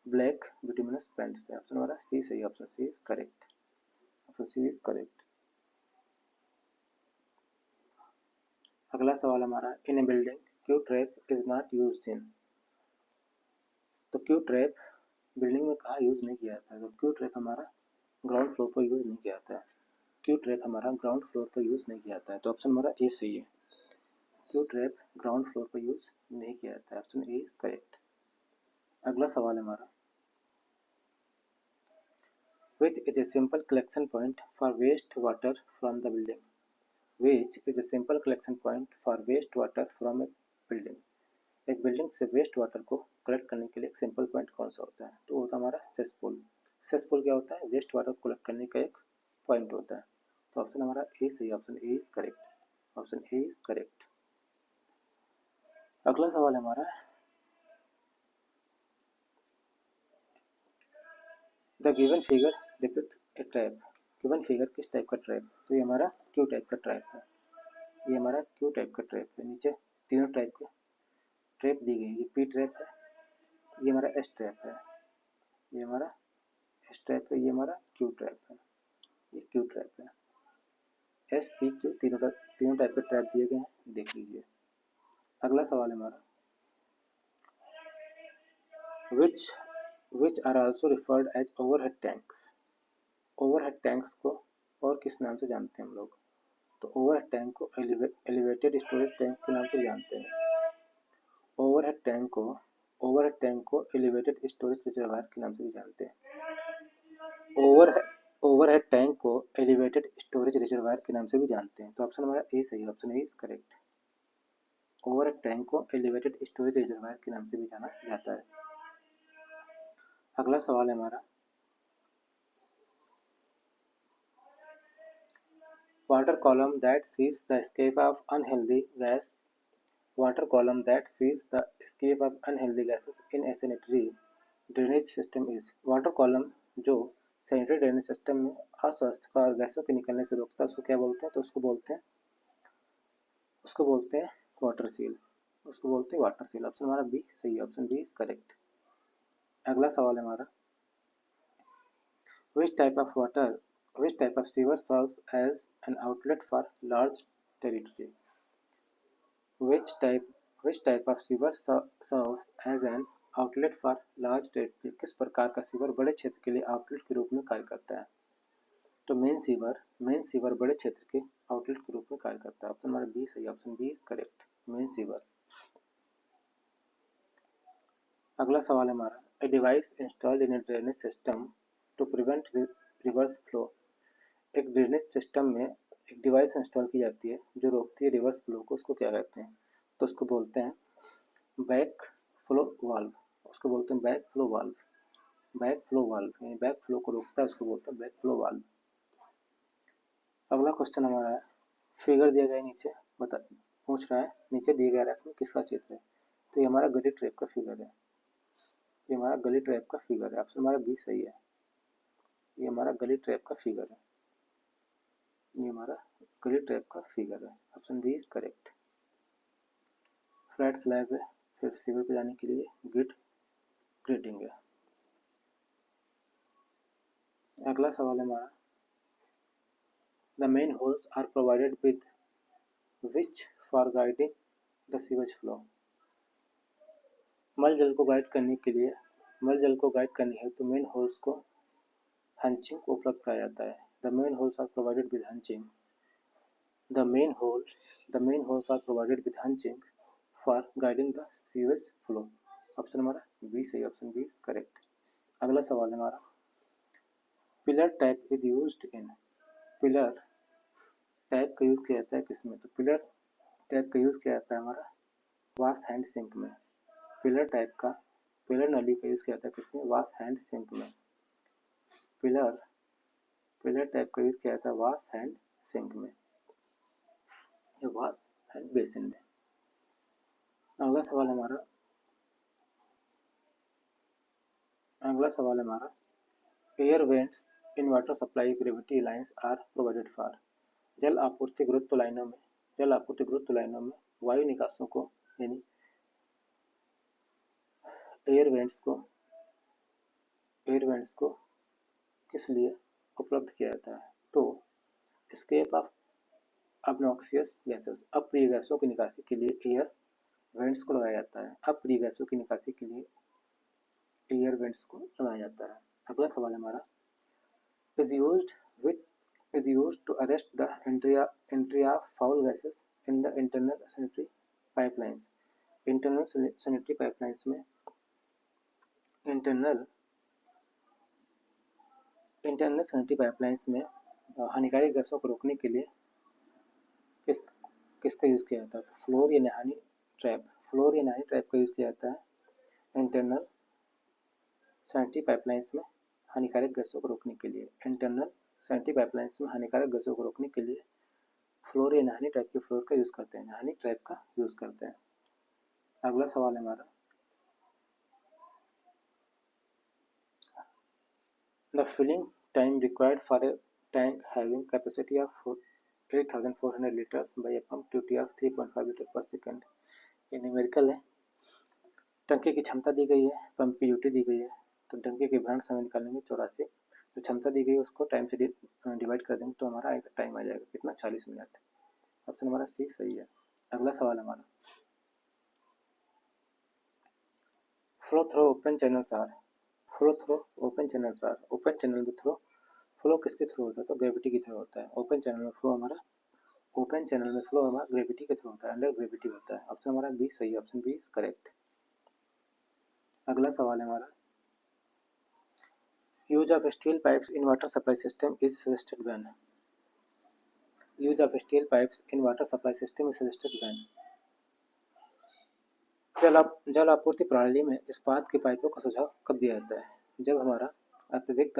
ब्लैक बिटुमिनस पेंट से। ऑप्शन हमारा सी सही, option C is correct, option C is correct. अगला सवाल हमारा, in a building Q trap is not used in. तो क्यू ट्रैप बिल्डिंग में कहाँ यूज नहीं किया जाता है? तो क्यू ट्रैप हमारा ग्राउंड फ्लोर पर यूज नहीं किया जाता है। क्यू ट्रैप हमारा ग्राउंड फ्लोर पर यूज नहीं किया जाता है। तो ऑप्शन हमारा ए सही है, क्यू ट्रैप ग्राउंड फ्लोर पर यूज नहीं किया जाता है। Option A is correct. अगला सवाल है हमारा, which is a simple collection point for waste water from the building। which is a simple collection point for waste water from a building। एक बिल्डिंग से वेस्ट वाटर को collect करने के लिए एक सिंपल पॉइंट कौन सा होता है? तो होता है हमारा सेसपूल। सेसपूल क्या होता है? वेस्ट वाटर को कलेक्ट करने का एक पॉइंट होता है। तो ऑप्शन हमारा ए सही, option A is correct, option A is correct. अगला सवाल हमारा, the given figure depicts A trap. Given figure किस टाइप का ट्रैप? तो ये हमारा क्यू टाइप का ट्रैप है, ये हमारा क्यू टाइप का ट्रैप है। नीचे तीनों टाइप के ट्रैप दी गई, ये पी ट्रैप है, ये हमारा एस ट्रैप है, ये हमारा एस ट्रैप है, ये हमारा क्यू ट्रैप है, ये क्यू ट्रैप है। एस पी क्यू तीनों टाइप के ट्रैप दिए गए हैं, देख लीजिए। अगला सवाल है हमारा, which are also referred as overhead tanks। Overhead tanks को और किस नाम से जानते हैं हम लोग? तो ओवरहेड टैंक को एलिवेटेड स्टोरेज टैंक के नाम से जानते हैं। ओवरहेड टैंक को एलिवेटेड स्टोरेज रिजर्वायर के नाम से भी जानते हैं। ओवरहेड टैंक को एलिवेटेड स्टोरेज रिजर्वायर के नाम से भी जानते हैं। तो ऑप्शन हमारा ए सही, option A is correct. Overhead tank को एलिवेटेड स्टोरेज रिजर्वायर के नाम से भी जाना जाता है। अगला सवाल है हमारा, water column that sees the escape of unhealthy gas water column that sees the escape of unhealthy gases in a sanitary drainage system is। Water column जो सैनिटरी ड्रेनेज सिस्टम में अस्वास्थ्यकर गैसों के निकलने से रोकता है, उसको क्या बोलते हैं? तो उसको बोलते हैं वाटर सील, उसको बोलते हैं वाटर सील। ऑप्शन हमारा बी सही है, ऑप्शन बी इज करेक्ट। अगला सवाल है हमारा, which type of sewer serves as an outlet for large territory। which type of sewer serves as an outlet for large territory। किस प्रकार का सीवर बड़े क्षेत्र के लिए आउटलेट के रूप में कार्य करता है? तो मेन सीवर बड़े क्षेत्र के आउटलेट के रूप में कार्य करता है। ऑप्शन हमारा बी सही, option B is correct, main sewer. अगला सवाल है हमारा, a device installed in a drainage system to prevent reverse flow. एक ड्रेनेज सिस्टम में एक डिवाइस इंस्टॉल की जाती है जो रोकती है रिवर्स फ्लो को, उसको क्या कहते हैं? तो उसको बोलते हैं बैक फ्लो वाल्व, उसको बोलते हैं back flow valve. Back flow valve यानी बैक फ्लो को रोकता है, उसको बोलते हैं बैक फ्लो वाल्व। अगला क्वेश्चन हमारा है, फिगर दिया गया नीचे पूछ रहा है नीचे दिए गए रेखा में किसका चित्र है? तो ये हमारा गली ट्रैप का फिगर है, ये हमारा गली ट्रैप का फिगर है। ऑप्शन हमारा बी सही है, ये हमारा गली ट्रैप का फिगर है, ये हमारा गली ट्रैप का फिगर है। Option B is correct. Flat slab है, फिर सीवर पे जाने के लिए गिट ग्रेटिंग है। अगला सवाल है हमारा, the manholes are provided with which for guiding the sewage flow. मल जल को गाइड करने है तो मेन होल्स को हंचिंग को उपलब्ध कराया जाता है। The manholes are provided with haunching, the manholes are provided with haunching for guiding the sewage flow. Option हमारा बी सही, ऑप्शन बी इज करेक्ट। अगला सवाल है हमारा, pillar tap is used in. Pillar tap का use किया जाता है किसमें? तो पिलर टैप का यूज किया जाता है हमारा वॉश हैंड सिंक में। पिलर नली का यूज किया जाता है किसमें? वॉश हैंड सिंक में। पिलर टैप का यूज किया जाता है वॉश हैंड सिंक में या वॉश हैंड बेसिन में। अगला सवाल हमारा, air vents in water supply gravity lines are provided for. जल आपूर्ति गुरुत्व लाइनों में वायु निकासों को यानी एयर वेंट्स को किस लिए उपलब्ध किया जाता है? तो एस्केप ऑफ ऑब्नॉक्सियस गैसेस, अप्रिय गैसों की निकासी के लिए एयर वेंट्स को लगाया जाता है। अप्रिय गैसों की निकासी के लिए एयर वेंट्स को लगाया जाता है। अगला सवाल हमारा, is used to arrest the entry of foul gases in the internal sanitary pipelines। internal sanitary pipelines में हानिकारक गैसों को रोकने के लिए किसका यूज किया जाता है? तो फ्लोर या नहानी ट्रैप का यूज किया जाता है इंटरनल सैनिटरी पाइपलाइंस में हानिकारक गैसों को रोकने के लिए। इंटरनल सैनिटरी पाइपलाइंस में हानिकारक गैसों को रोकने के लिए फ्लोर या नहानी टाइप के फ्लोर का यूज़ करते हैं, नहानी टाइप का यूज़ करते हैं। अगला सवाल है हमारा, the filling time required for a tank having capacity of 8400 litres by a pump duty of 3.5 litre per second. ये न्यूमेरिकल है। टंकी की क्षमता दी गई है, पंप की ड्यूटी दी गई है, तो टंकी के भरण समय निकालेंगे 84, जो क्षमता दी गई है उसको टाइम से डिवाइड कर देंगे तो हमारा टाइम आ जाएगा कितना, 40 मिनट। ऑप्शन हमारा सी सही है। अगला सवाल हमारा, flow through open channels are, flow through open channels are, open channel में फ्लो किसके थ्रू होता है, तो ग्रेविटी की थ्रू होता है। ओपन चैनल में फ्लो हमारा, ओपन चैनल में फ्लो हमारा ग्रेविटी के थ्रू होता है, अंडर ग्रेविटी होता है। ऑप्शन हमारा बी सही है, ऑप्शन बी इज करेक्ट। अगला सवाल है हमारा, use of steel pipes in water supply system is suggested when, use of steel pipes in water supply system is suggested when. जल आपूर्ति प्रणाली में इस्पात के पाइपों का सुझाव कब दिया जाता है, जब हमारा अत्यधिक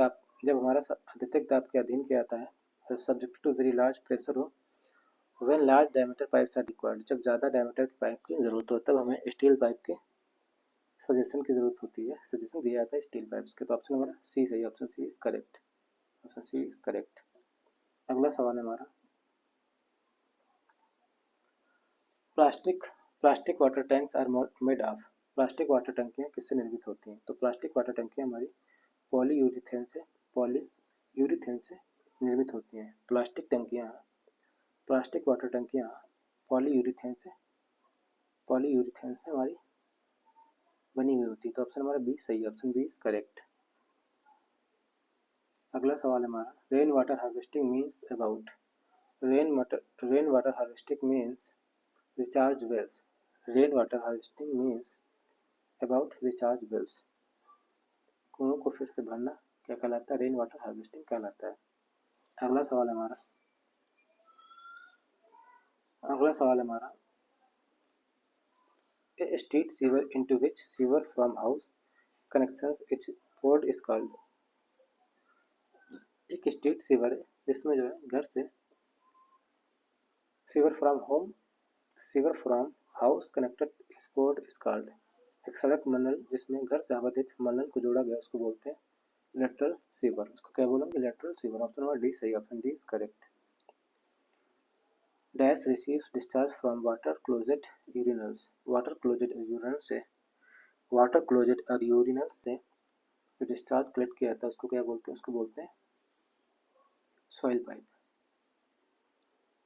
दाब के अधीन किया जाता है, subject to very large pressure हो, when large diameter pipes are required, जब ज़्यादा डायमीटर की पाइप की ज़रूरत हो तब हमें स्टील पाइप के सजेशन की ज़रूरत होती है, सजेशन दिया जाता है स्टील पाइप्स के। तो ऑप्शन हमारा सी सही, option C is correct, option C is correct. अगला सवाल है हमारा, plastic plastic water tanks are made of, plastic water टंकियाँ किससे निर्मित होती हैं, तो प्लास्टिक वाटर टंकियाँ हमारी पॉलीयूरिथेन से निर्मित होती हैं। प्लास्टिक वाटर टंकियाँ पॉलीयूरिथेन से हमारी बनी हुई होती है। तो ऑप्शन हमारा बी सही है, ऑप्शन बी इज करेक्ट। अगला सवाल है हमारा, rain water harvesting means about, rain water harvesting means recharge wells, rain water harvesting means about recharge wells, कुओं को फिर से भरना क्या कहलाता है, रेन वाटर हार्वेस्टिंग कहलाता है। अगला सवाल हमारा, a street sewer into which sewer from house connections is poured is called, एक स्ट्रीट सीवर है जिसमें जो है घर से sewer from house connected is poured is called, एक सड़क मनल जिसमें घर से आबद्धित मनल को जोड़ा गया उसको बोलते हैं लेटरल सीवर, उसको क्या बोलेंगे, lateral sewer. Option number D सही, option D is correct. Dash receives discharge from water closet urinals, water closet और यूरिनल से जो डिस्चार्ज कलेक्ट किया जाता है उसको क्या बोलते हैं, उसको बोलते हैं सॉइल पाइप,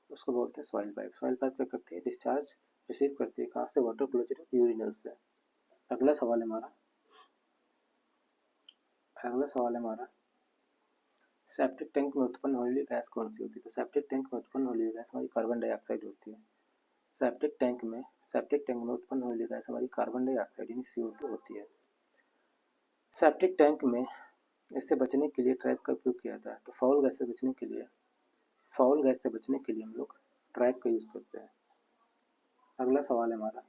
सॉइल पाइप क्या करती है, डिस्चार्ज रिसीव करती है, कहाँ से, वाटर क्लोजेट और यूरिनल से। अगला सवाल है हमारा, सेप्टिक टैंक में उत्पन्न होने वाली गैस कौन सी होती है, तो सेप्टिक टैंक में उत्पन्न होने वाली गैस हमारी कार्बन डाइऑक्साइड होती है। सेप्टिक टैंक में उत्पन्न होने वाली गैस हमारी कार्बन डाइऑक्साइड यानी CO2 होती है। सेप्टिक टैंक में इससे बचने के लिए ट्रैप का उपयोग किया जाता है, तो फाउल गैस से बचने के लिए हम लोग ट्रैप का यूज़ करते हैं। अगला सवाल है हमारा,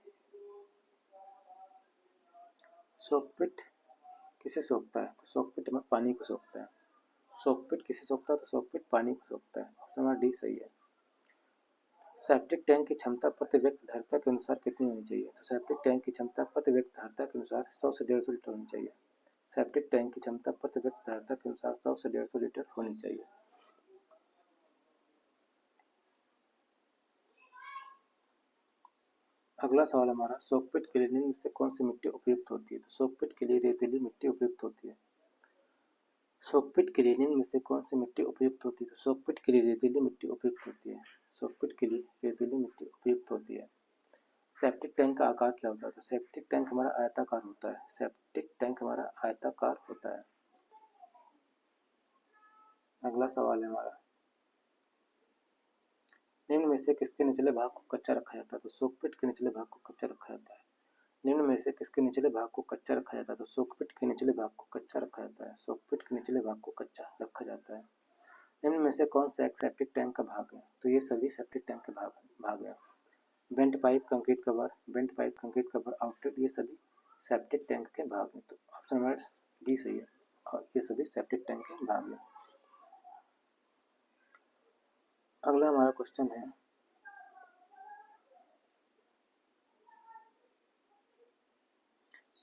सोकपिट किसे सोखता है, तो सोकपिट में पानी को सोखता है। सोकपिट किसे सोखता है, तो सोकपिट पानी को सोखता है। ऑप्शन नंबर डी सही है। सेप्टिक टैंक की क्षमता प्रति व्यक्ति धारिता के अनुसार कितनी होनी चाहिए, तो सेप्टिक टैंक की क्षमता प्रति व्यक्ति धारिता के अनुसार 100 से 150 लीटर होनी चाहिए। सेप्टिक टैंक की क्षमता प्रति व्यक्ति धारिता के अनुसार 100 से 150 लीटर होनी चाहिए। अगला सवाल हमारा, सोकपिट के लिए निम्न में से कौन सी मिट्टी उपयुक्त होती है, तो सोकपिट के लिए रेतीली मिट्टी उपयुक्त होती है। सोकपिट के लिए निम्न में से कौन सी मिट्टी उपयुक्त होती है, तो सोकपिट के लिए रेतीली मिट्टी उपयुक्त होती है। सोकपिट के लिए रेतीली मिट्टी उपयुक्त होती है। सेप्टिक टैंक का आकार क्या होता है, तो सेप्टिक टैंक हमारा आयताकार होता है। सेप्टिक टैंक हमारा आयताकार होता है। अगला सवाल है हमारा, निम्न में से किसके निचले भाग को कच्चा रखा जाता है, तो सोकपिट के निचले भाग को कच्चा रखा जाता है। निम्न में से किसके निचले भाग को कच्चा रखा जाता है, तो सोकपिट के निचले भाग को कच्चा रखा जाता है। सोकपिट के निचले भाग को कच्चा रखा जाता है। निम्न में से कौन सा एक सेप्टिक टैंक का भाग है, तो ये सभी सेप्टिक टैंक के भाग है। Bent pipe, concrete cover, outlet, ये सभी सेप्टिक टैंक के भाग हैं। तो ऑप्शन नंबर डी सही है, और ये सभी सेप्टिक टैंक के भाग हैं। अगला हमारा क्वेश्चन है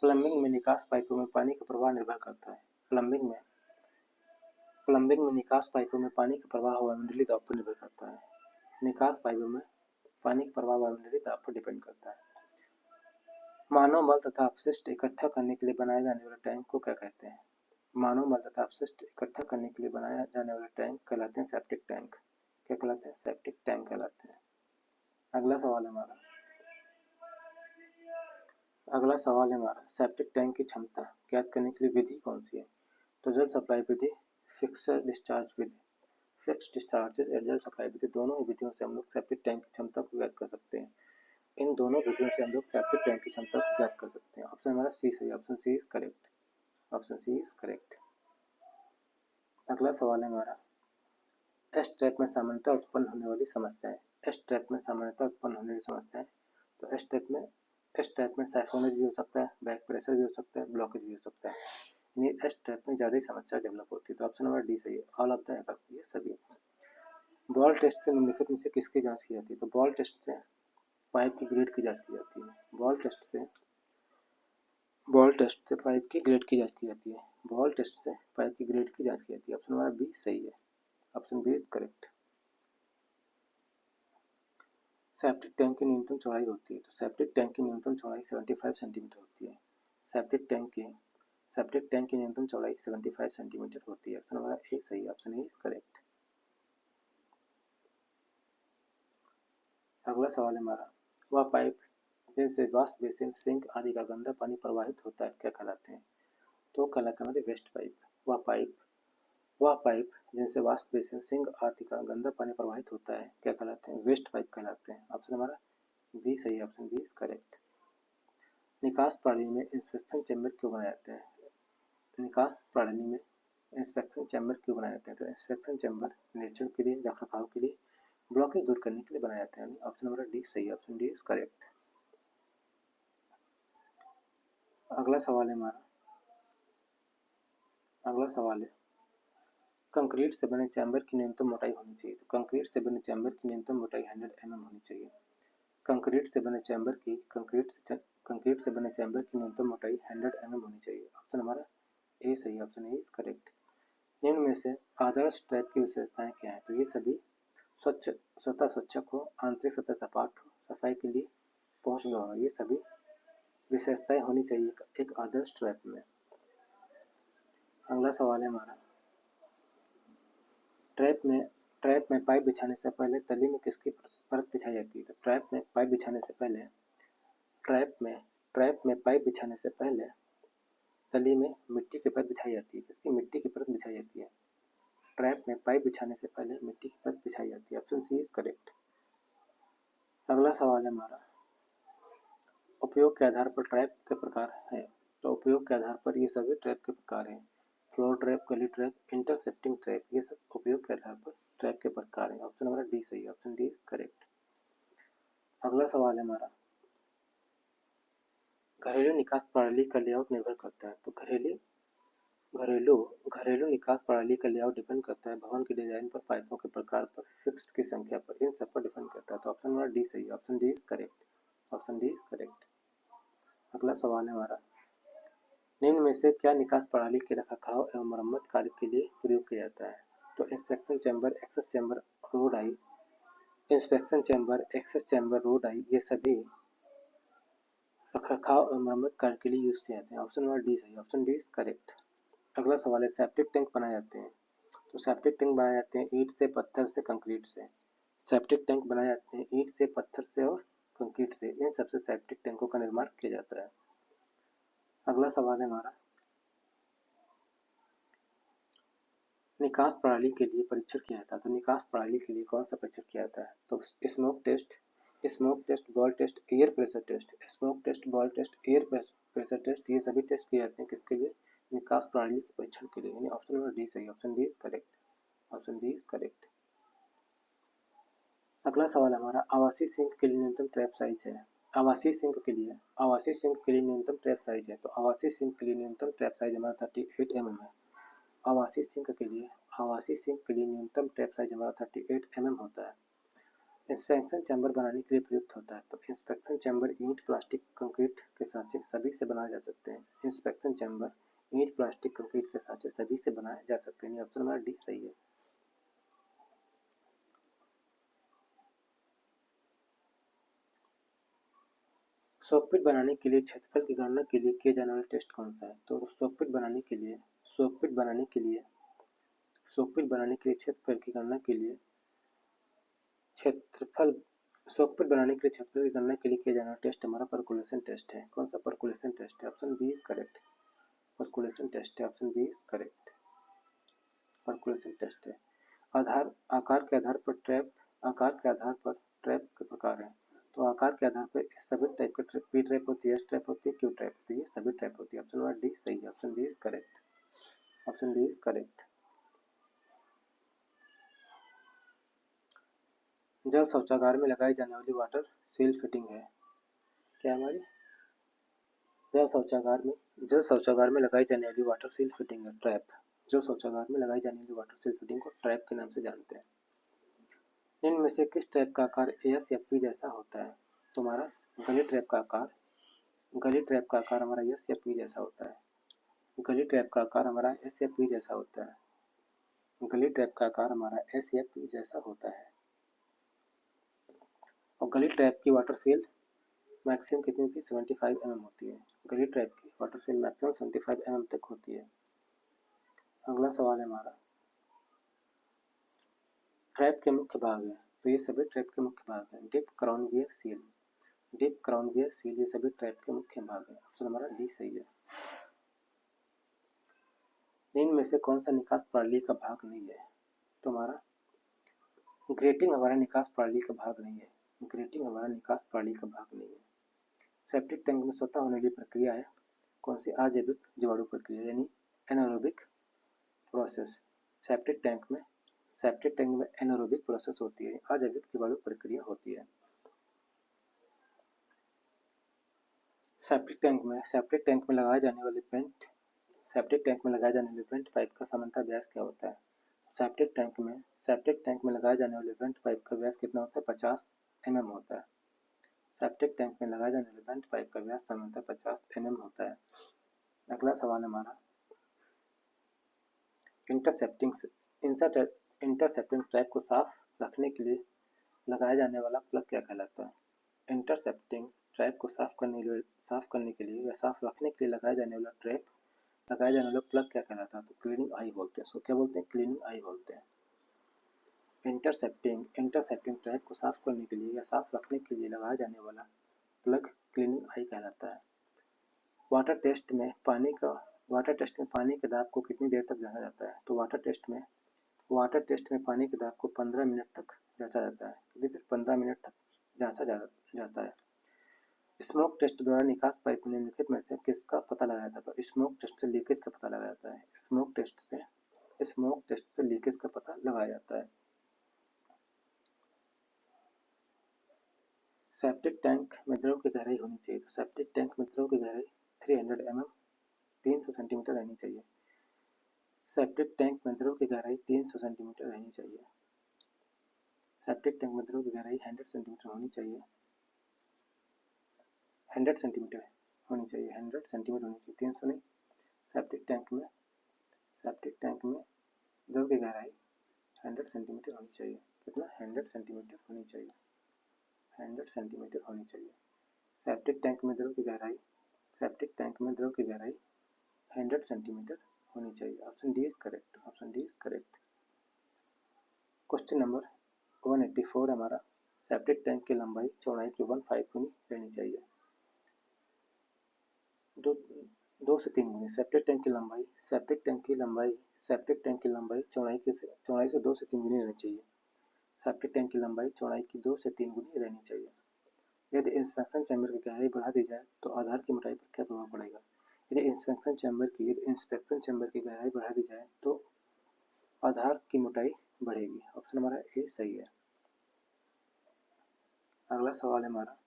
प्लम्बिंग में निकास पाइपों में पानी का प्रवाह निर्भर करता है। प्लम्बिंग में निकास पाइपों में पानी का प्रवाह वायुमंडलीय दाब पर निर्भर करता है। निकास पाइपों में पानी का प्रवाह वायुमंडलीय दाब पर डिपेंड करता है। मानव मल तथा अपशिष्ट इकट्ठा करने के लिए बनाए जाने वाले टैंक को क्या कहते हैं? मानव मल तथा अपशिष्ट इकट्ठा करने के लिए बनाया जाने वाले टैंक कहलाते हैं सेप्टिक टैंक। क्या कहलाते हैं? सेप्टिक टैंक कहलाते हैं। अगला सवाल हमारा सेप्टिक टैंक की क्षमता ज्ञात करने के लिए विधि कौन सी है? तो जल सप्लाई विधि, फिक्स्ड डिस्चार्ज विधि, फिक्स्ड डिस्चार्ज या जल सप्लाई विधि, दोनों ही विधियों से हम लोग सेप्टिक टैंक की क्षमता को ज्ञात कर सकते हैं। इन दोनों विधियों से हम लोग सेप्टिक टैंक की क्षमता को ज्ञात कर सकते हैं। ऑप्शन हमारा सी सही, option C is correct, option C is correct. अगला सवाल है हमारा एस ट्रैप में सामान्यतः उत्पन्न होने वाली समस्याएं। एस ट्रैप में सामान्यतः उत्पन्न होने वाली समस्याएं, तो एस ट्रैप में साइफोनेज भी हो सकता है, बैक प्रेशर भी हो सकता है, ब्लॉकेज भी हो सकता है। एस ट्रैप में ज़्यादा ही समस्या डेवलप होती है, तो ऑप्शन नंबर डी सही है, ऑल ऑफ द अबव, ये सभी। बॉल टेस्ट से निम्नलिखित में से किसकी जांच की जाती है? तो बॉल टेस्ट से पाइप की ग्रेड की जांच की जाती है। बॉल टेस्ट से पाइप की ग्रेड की जांच की जाती है। बॉल टेस्ट से पाइप की ग्रेड की जांच की जाती है। ऑप्शन नंबर बी सही है, option B is correct. Septic tank की न्यूनतम चौड़ाई होती है, तो सेप्टिक टैंक की न्यूनतम चौड़ाई 75 सेंटीमीटर होती है। सेप्टिक टैंक की न्यूनतम चौड़ाई 75 सेंटीमीटर होती है। ऑप्शन नंबर ए सही है, ऑप्शन ए इज करेक्ट। अगला सवाल है हमारा वह पाइप जिनसे वॉश बेसिन, सिंक आदि का गंदा पानी प्रवाहित होता है क्या कहलाते हैं? तो कहलाता है हमारे वेस्ट पाइप। वह पाइप जिनसे वॉश बेसिन, सिंक आदि का गंदा पानी प्रवाहित होता है क्या कहलाते हैं? वेस्ट पाइप कहलाते हैं। ऑप्शन हमारा बी सही है, ऑप्शन बी इज करेक्ट। निकास प्रणाली में इंस्पेक्शन चैम्बर क्यों बनाए जाते हैं? निकास प्रणाली में इंस्पेक्शन चैम्बर क्यों बनाए जाते हैं? तो इंस्पेक्शन चैम्बर निरीक्षण के लिए, रखरखाव के लिए, ब्लॉकेज दूर करने के लिए बनाए जाते हैं। ऑप्शन नंबर डी सही है, ऑप्शन डी इज करेक्ट। अगला सवाल है कंक्रीट से बने चैम्बर की न्यूनतम मोटाई होनी चाहिए। तो कंक्रीट से बने चैम्बर की न्यूनतम मोटाई 100 mm होनी चाहिए। कंक्रीट से बने चैम्बर की न्यूनतम मोटाई 100 mm होनी चाहिए। ऑप्शन हमारा ए सही है, ऑप्शन ए इज करेक्ट। निम्न में से आदर्श ट्रैप की विशेषताएं क्या है? तो ये सभी स्वतः स्वच्छक हो, आंतरिक सतह सपाट हो, सफाई के लिए पहुंच गया हो, ये सभी विशेषताएं होनी चाहिए एक आदर्श ट्रैप में। अगला सवाल है हमारा ट्रैप में पाइप बिछाने से पहले तली में किसकी परत बिछाई जाती है? तो ट्रैप में पाइप बिछाने से पहले तली में मिट्टी की परत बिछाई जाती है। किसकी? मिट्टी की परत बिछाई जाती है। ट्रैप में पाइप बिछाने से पहले मिट्टी की परत बिछाई जाती है। Option C is correct. अगला सवाल है हमारा उपयोग के आधार पर ट्रैप के प्रकार हैं। तो उपयोग के आधार पर ये सभी ट्रैप के प्रकार हैं। फ्लोर ट्रैप, गली ट्रैप, इंटरसेप्टिंग ट्रैप, ये सब उपयोग के आधार पर ट्रैप के प्रकार हैं। ऑप्शन हमारा डी सही है, ऑप्शन डी इज करेक्ट। अगला सवाल है हमारा घरेलू निकास प्रणाली का लेआउट निर्भर करता है। तो घरेलू निकास प्रणाली का लेआउट डिपेंड करता है भवन के डिजाइन पर, पाइपों के प्रकार पर, फिक्स्ड की संख्या पर, इन सब पर डिपेंड करता है। तो ऑप्शन हमारा डी सही है, option D is correct, option D is correct. अगला सवाल है हमारा निम्न में से क्या निकास प्रणाली के रखरखाव एवं मरम्मत कार्य के लिए प्रयोग किया जाता है? तो inspection chamber, access chamber, rod eye, ये सभी रखरखाव और मरम्मत कार्य के लिए यूज किए जाते हैं। ऑप्शन नंबर डी सही, ऑप्शन डी इज करेक्ट। अगला सवाल है सेप्टिक टैंक बनाए जाते हैं। तो सेप्टिक टैंक बनाए जाते हैं ईंट से, पत्थर से, कंक्रीट से। सेप्टिक टैंक बनाए जाते हैं ईंट से, पत्थर से और कंक्रीट से। इन सबसे सेप्टिक टैंकों का निर्माण किया जाता है। अगला सवाल है हमारा निकास प्रणाली के लिए परीक्षण किया जाता है। तो निकास प्रणाली के लिए कौन सा परीक्षण किया जाता है? तो smoke test, ball test, air pressure test. Smoke test, ball test, air pressure test, ये सभी टेस्ट किए जाते हैं किसके लिए? निकास प्रणाली के परीक्षण के लिए। यानी ऑप्शन नंबर डी सही, option D is correct, option D is correct. अगला सवाल हमारा आवासीय सिंक के लिए न्यूनतम ट्रैप साइज है। आवासीय सिंक के लिए न्यूनतम ट्रैप साइज है। तो आवासीय सिंक के लिए न्यूनतम ट्रैप साइज हमारा 38 mm है। आवासीय सिंक के लिए न्यूनतम ट्रैप साइज हमारा 38 mm होता है। इंस्पेक्शन चैम्बर बनाने के लिए प्रयुक्त होता है। तो इंस्पेक्शन चैम्बर ईंट, प्लास्टिक, कंक्रीट के सांचे सभी से बनाए जा सकते हैं। इंस्पेक्शन चैम्बर ईंट, प्लास्टिक, कंक्रीट के सांचे सभी से बनाए जा सकते हैं। ऑप्शन हमारा डी सही है। सॉकपिट बनाने के लिए क्षेत्रफल की गणना के लिए किया जाने वाला टेस्ट कौन सा है? तो सॉकपिट बनाने के लिए क्षेत्रफल की गणना के लिए किया जाने वाला टेस्ट हमारा परकुलेशन टेस्ट है। कौन सा परकुलेशन टेस्ट है? Option B is correct. Percolation test है, option B is correct. Percolation test है। आकार के आधार पर ट्रैप के प्रकार हैं। तो आकार के आधार पर सभी टाइप के ट्रैप, पी ट्रैप होती है, एस ट्रैप होती है, क्यू ट्रैप होती है, सभी ट्रैप होती है। ऑप्शन नंबर डी सही है। Option D is correct. Option D is correct. जल शौचागार में लगाई जाने वाली वाटर सील फिटिंग है। क्या हमारी जल शौचागार में लगाई जाने वाली वाटर सील फिटिंग है ट्रैप। जल शौचागार में लगाई जाने वाली वाटर सील फिटिंग को ट्रैप के नाम से जानते हैं। इनमें से किस ट्रैप का आकार एस या पी जैसा होता है? तुम्हारा गली ट्रैप का आकार हमारा एस या पी जैसा होता है। गली ट्रैप का आकार हमारा एस या पी जैसा होता है। गली ट्रैप का आकार हमारा एस या पी जैसा होता है। और गली ट्रैप की वाटर सील मैक्सिमम कितनी होती है? 75 mm होती है। गली ट्रैप की वाटर सील मैक्सिमम 75 mm तक होती है। अगला सवाल है हमारा, ट्रैप के मुख्य भाग है। तो ये सभी ट्रैप के मुख्य भाग हैं। Dip, crown weir, seal. Dip, crown weir, seal, ये सभी ट्रैप के मुख्य भाग हैं। ऑप्शन हमारा डी सही है। इनमें से कौन सा निकास प्रणाली का भाग नहीं है? तो हमारा ग्रेटिंग हमारा निकास प्रणाली का भाग नहीं है। ग्रेटिंग हमारा निकास प्रणाली का भाग नहीं है। सेप्टिक टैंक में स्वतः होने वाली प्रक्रिया है कौन सी? अजैविक जीवाणु प्रक्रिया, यानी एनारोबिक प्रोसेस। सेप्टिक टैंक में एनारोबिक प्रोसेस होती है, अजैविक जीवाणु प्रक्रिया होती है। सेप्टिक टैंक में लगाए जाने वाले पेंट पाइप का सामान्यतः व्यास क्या होता है? सेप्टिक टैंक में लगाए जाने वाले वेंट पाइप का व्यास कितना होता है? 50 mm होता है। सेप्टिक टैंक में लगाए जाने वाले वेंट पाइप का व्यास सामान्यतः 50 mm होता है। अगला सवाल हमारा, इंटरसेप्टिंग ट्रैप को साफ रखने के लिए लगाया जाने वाला प्लग क्या कहलाता है? इंटरसेप्टिंग ट्रैप को साफ करने के लिए या साफ रखने के लिए लगाया जाने वाला प्लग क्या कहलाता है? तो क्लीनिंग आई बोलते हैं। सो क्या बोलते हैं? क्लीनिंग आई बोलते हैं। इंटरसेप्टिंग ट्रैप को साफ करने के लिए या साफ रखने के लिए लगाया जाने वाला प्लग क्लीनिंग आई कहलाता है। वाटर टेस्ट में पानी के दाब को कितनी देर तक जांचा जाता है? तो वाटर टेस्ट में पानी के दाब को 15 मिनट तक जांचा जाता है। कितनी देर? 15 मिनट तक जांचा जाता है। स्मोक टेस्ट द्वारा निकास पाइप में निम्नलिखित में से किसका पता लगाया जाता है? तो स्मोक टेस्ट से लीकेज का पता लगाया जाता है। स्मोक टेस्ट से लीकेज का पता लगाया जाता है। सेप्टिक टैंक में द्रव की गहराई होनी चाहिए। तो सेप्टिक टैंक में द्रव की गहराई 300 mm 300 सेंटीमीटर रहनी चाहिए। सेप्टिक टैंक में द्रव की गहराई 300 सेंटीमीटर रहनी चाहिए। सेप्टिक टैंक में द्रव की गहराई 100 सेंटीमीटर होनी चाहिए। 100 सेंटीमीटर होनी चाहिए। 100 सेंटीमीटर होनी चाहिए, 300 नहीं। सेप्टिक टैंक में द्रव की गहराई 100 सेंटीमीटर होनी चाहिए। कितना? 100 सेंटीमीटर होनी चाहिए। 100 सेंटीमीटर होनी चाहिए। सेप्टिक टैंक में द्रव की गहराई 100 सेंटीमीटर होनी चाहिए। Option D is correct. Option D is correct. Question number 184 हमारा, सेप्टिक टैंक की लंबाई चौड़ाई की 1/5 गुनी रहनी चाहिए। 2 से 3 गुनी। सेप्टिक टैंक की लंबाई चौड़ाई से 2 से 3 गुनी रहनी चाहिए। सेप्टिक टैंक की लंबाई चौड़ाई की 2 से 3 गुनी रहनी चाहिए। यदि इंस्पेक्शन चैम्बर की गहराई बढ़ा दी जाए तो आधार की मोटाई पर क्या प्रभाव पड़ेगा? यदि इंस्पेक्शन चैम्बर की गहराई बढ़ा दी जाए तो आधार की मोटाई बढ़ेगी। ऑप्शन हमारा ए सही है। अगला सवाल है हमारा,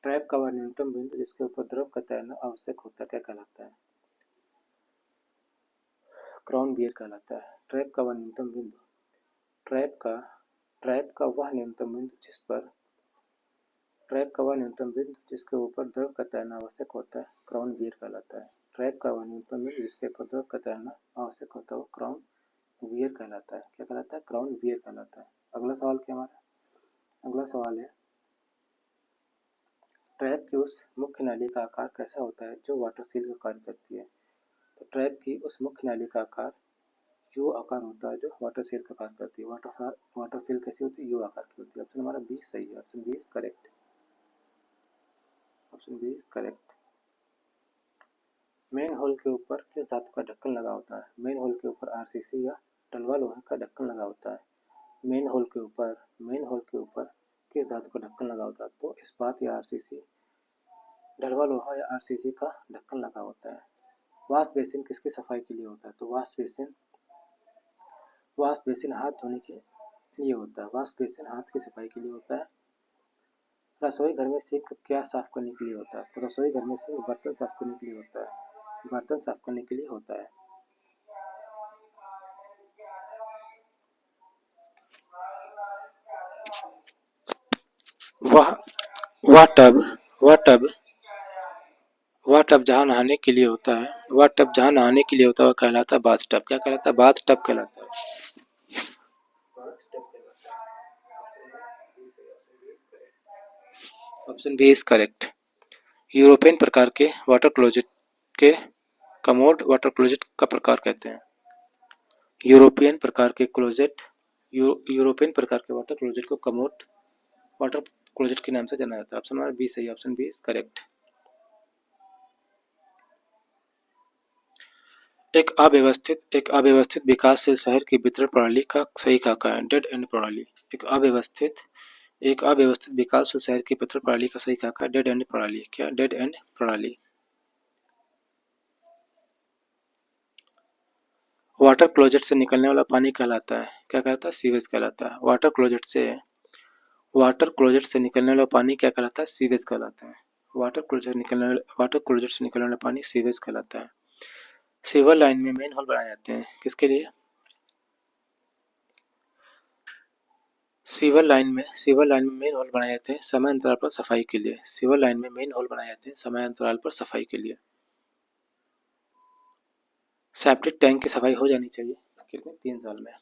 ट्रैप का वह न्यूनतम बिंदु जिसके ऊपर द्रव का तैरना आवश्यक होता है क्या कहलाता है? क्राउन बियर कहलाता है। ट्रैप का वह न्यूनतम बिंदु ट्रैप का वह न्यूनतम बिंदु जिसके ऊपर द्रव का तैरना आवश्यक होता है क्राउन बियर कहलाता है। ट्रैप का वह न्यूनतम बिंदु जिसके ऊपर द्रव का तैरना आवश्यक होता है वो क्राउन वियर कहलाता है। क्या कहलाता है? क्राउन वियर कहलाता है। अगला सवाल क्या हमारा? अगला सवाल है ट्रैप की उस मुख्य नाली का आकार कैसा होता है जो वाटर सील का कार्य करती है? तो ट्रैप की उस मुख्य नाली का आकार यू आकार होता है जो वाटर सील का कार्य करती है। वाटर सील कैसी होती है? यू आकार की होती है। ऑप्शन हमारा बी सही है। Option B is correct. Option B is correct. Manhole के ऊपर किस धातु का ढक्कन लगा होता है? मेन होल के ऊपर आरसीसी या डलवा लोहे का ढक्कन लगा होता है। मेन होल के ऊपर किस धातु का ढक्कन लगा होता है? तो इस्पात या आरसीसी, डलवा लोहा या आरसीसी का ढक्कन लगा होता है। वॉश बेसिन किसकी सफाई के लिए होता है? तो वॉश बेसिन हाथ धोने के लिए होता है। वॉश बेसिन हाथ की सफाई के लिए होता है। रसोई घर में सिंक क्या साफ करने के लिए होता है? तो रसोई घर में सिंक बर्तन साफ करने के लिए होता है। बर्तन साफ करने के लिए होता है। वह वह टब वह टब वह टब जहाँ नहाने के लिए होता है वह कहलाता है बाथ टब। क्या कहलाता है? बाथ टब कहलाता है। Option B is correct. European प्रकार के वाटर क्लोजेट के कमोड वाटर क्लोजेट का प्रकार कहते हैं। यूरोपियन प्रकार के वाटर क्लोजेट को कमोड वाटर क्लोजेट के नाम से जाना जाता है। ऑप्शन नंबर बी सही। Option B is correct. एक अव्यवस्थित विकासशील शहर की वितरण प्रणाली का सही खाका है? डेड एंड प्रणाली। एक अव्यवस्थित विकासशील शहर की वितरण प्रणाली का सही खाका है डेड एंड प्रणाली। क्या? डेड एंड प्रणाली। वाटर क्लोजेट से निकलने वाला पानी कहलाता है क्या कहलाता है? सीवेज कहलाता है। वाटर क्लोजेट से निकलने वाला पानी क्या कहलाता है? सीवेज कहलाता है। वाटर क्लोजेट से निकलने वाला पानी सीवेज कहलाता है। सीवर लाइन में मेन होल बनाए जाते हैं किसके लिए? सीवर लाइन में मेन होल बनाए जाते हैं समय अंतराल पर सफाई के लिए। सीवर लाइन में मेन होल बनाए जाते हैं समय अंतराल पर सफाई के लिए। सेप्टिक टैंक की सफाई हो जानी चाहिए कितने? 3 साल में।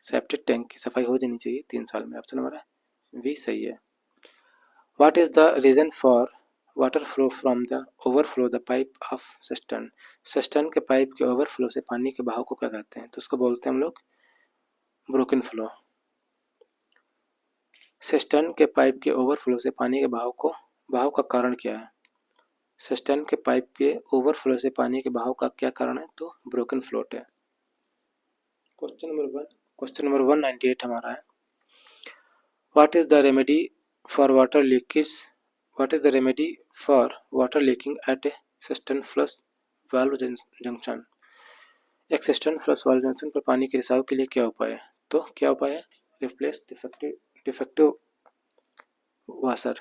सेप्टिक टैंक की सफाई हो जानी चाहिए 3 साल में। ऑप्शन नंबर बी सही है। What is the reason for water flow from the overflow the pipe of cistern? Cistern के पाइप के ओवरफ्लो से पानी के बहाव को क्या कहते हैं? तो उसको बोलते हैं हम लोग ब्रोकन फ्लो। सिस्टर्न के पाइप के ओवरफ्लो से पानी के बहाव का कारण क्या है? सिस्टर्न के पाइप के ओवरफ्लो से पानी के बहाव का क्या कारण है? तो ब्रोकन फ्लोट है। क्वेश्चन नंबर 198 हमारा है what is the remedy for water leaking at a cistern flush valve junction? एक सिस्टर्न फ्लश वाल्व जंक्शन पर पानी के रिसाव के लिए क्या उपाय है? तो क्या उपाय है? रिप्लेस डिफेक्टिव वाशर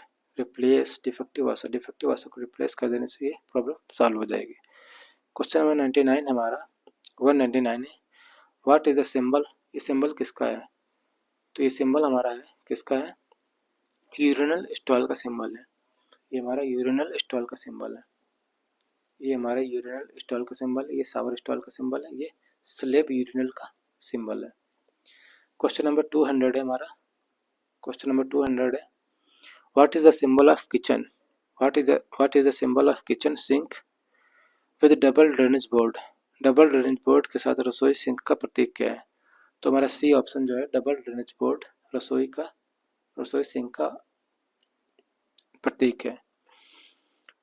को रिप्लेस कर देने से ये प्रॉब्लम सॉल्व हो जाएगी। क्वेश्चन नंबर 99 हमारा 199 है व्हाट इज द सिंबल? ये सिंबल किसका है? तो ये सिंबल हमारा है किसका है? यूरिनल स्टॉल का सिंबल है। ये हमारा यूरिनल स्टॉल का सिंबल है। ये शावर स्टॉल का सिंबल है। ये स्लेब यूरिनल का सिंबल है। क्वेश्चन नंबर 200 है हमारा। क्वेश्चन नंबर 200 है what is the symbol of kitchen? What is the symbol of kitchen sync with double drainage board? Double drainage board के साथ रसोई सिंक का प्रतीक क्या है? तो हमारा सी ऑप्शन जो है डबल ड्रेनेज बोर्ड रसोई सिंक का प्रतीक है।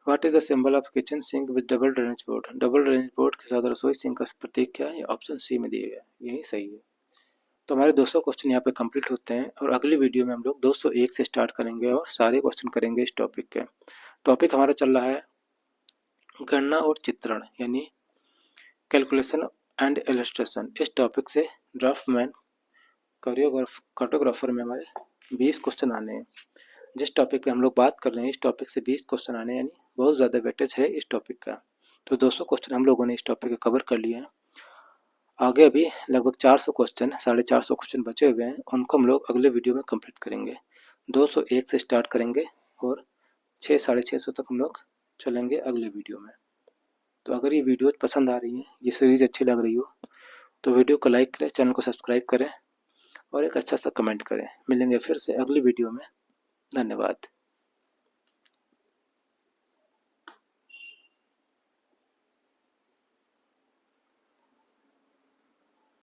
What is the symbol of kitchen sync with double drainage board? Double drainage board के साथ रसोई सिंक का प्रतीक क्या है? ऑप्शन सी में दिया गया, यही सही है। तो हमारे 200 क्वेश्चन यहाँ पे कंप्लीट होते हैं और अगली वीडियो में हम लोग 201 से स्टार्ट करेंगे और सारे क्वेश्चन करेंगे इस टॉपिक के। टॉपिक हमारा चल रहा है गणना और चित्रण यानी कैलकुलेशन एंड इलस्ट्रेशन। इस टॉपिक से ड्राफ्टमैन कार्टोग्राफर में हमारे 20 क्वेश्चन आने हैं। जिस टॉपिक पे हम लोग बात कर रहे हैं इस टॉपिक से 20 क्वेश्चन आने यानी बहुत ज़्यादा वेटेज है इस टॉपिक का। तो 200 क्वेश्चन हम लोगों ने इस टॉपिक का कवर कर लिए हैं। आगे अभी लगभग 400 क्वेश्चन 450 क्वेश्चन बचे हुए हैं, उनको हम लोग अगले वीडियो में कंप्लीट करेंगे। 201 से स्टार्ट करेंगे और 6 साढ़े 600 तक हम लोग चलेंगे अगले वीडियो में। तो अगर ये वीडियो पसंद आ रही है, ये सीरीज़ अच्छी लग रही हो तो वीडियो को लाइक करें, चैनल को सब्सक्राइब करें और एक अच्छा सा कमेंट करें। मिलेंगे फिर से अगली वीडियो में। धन्यवाद।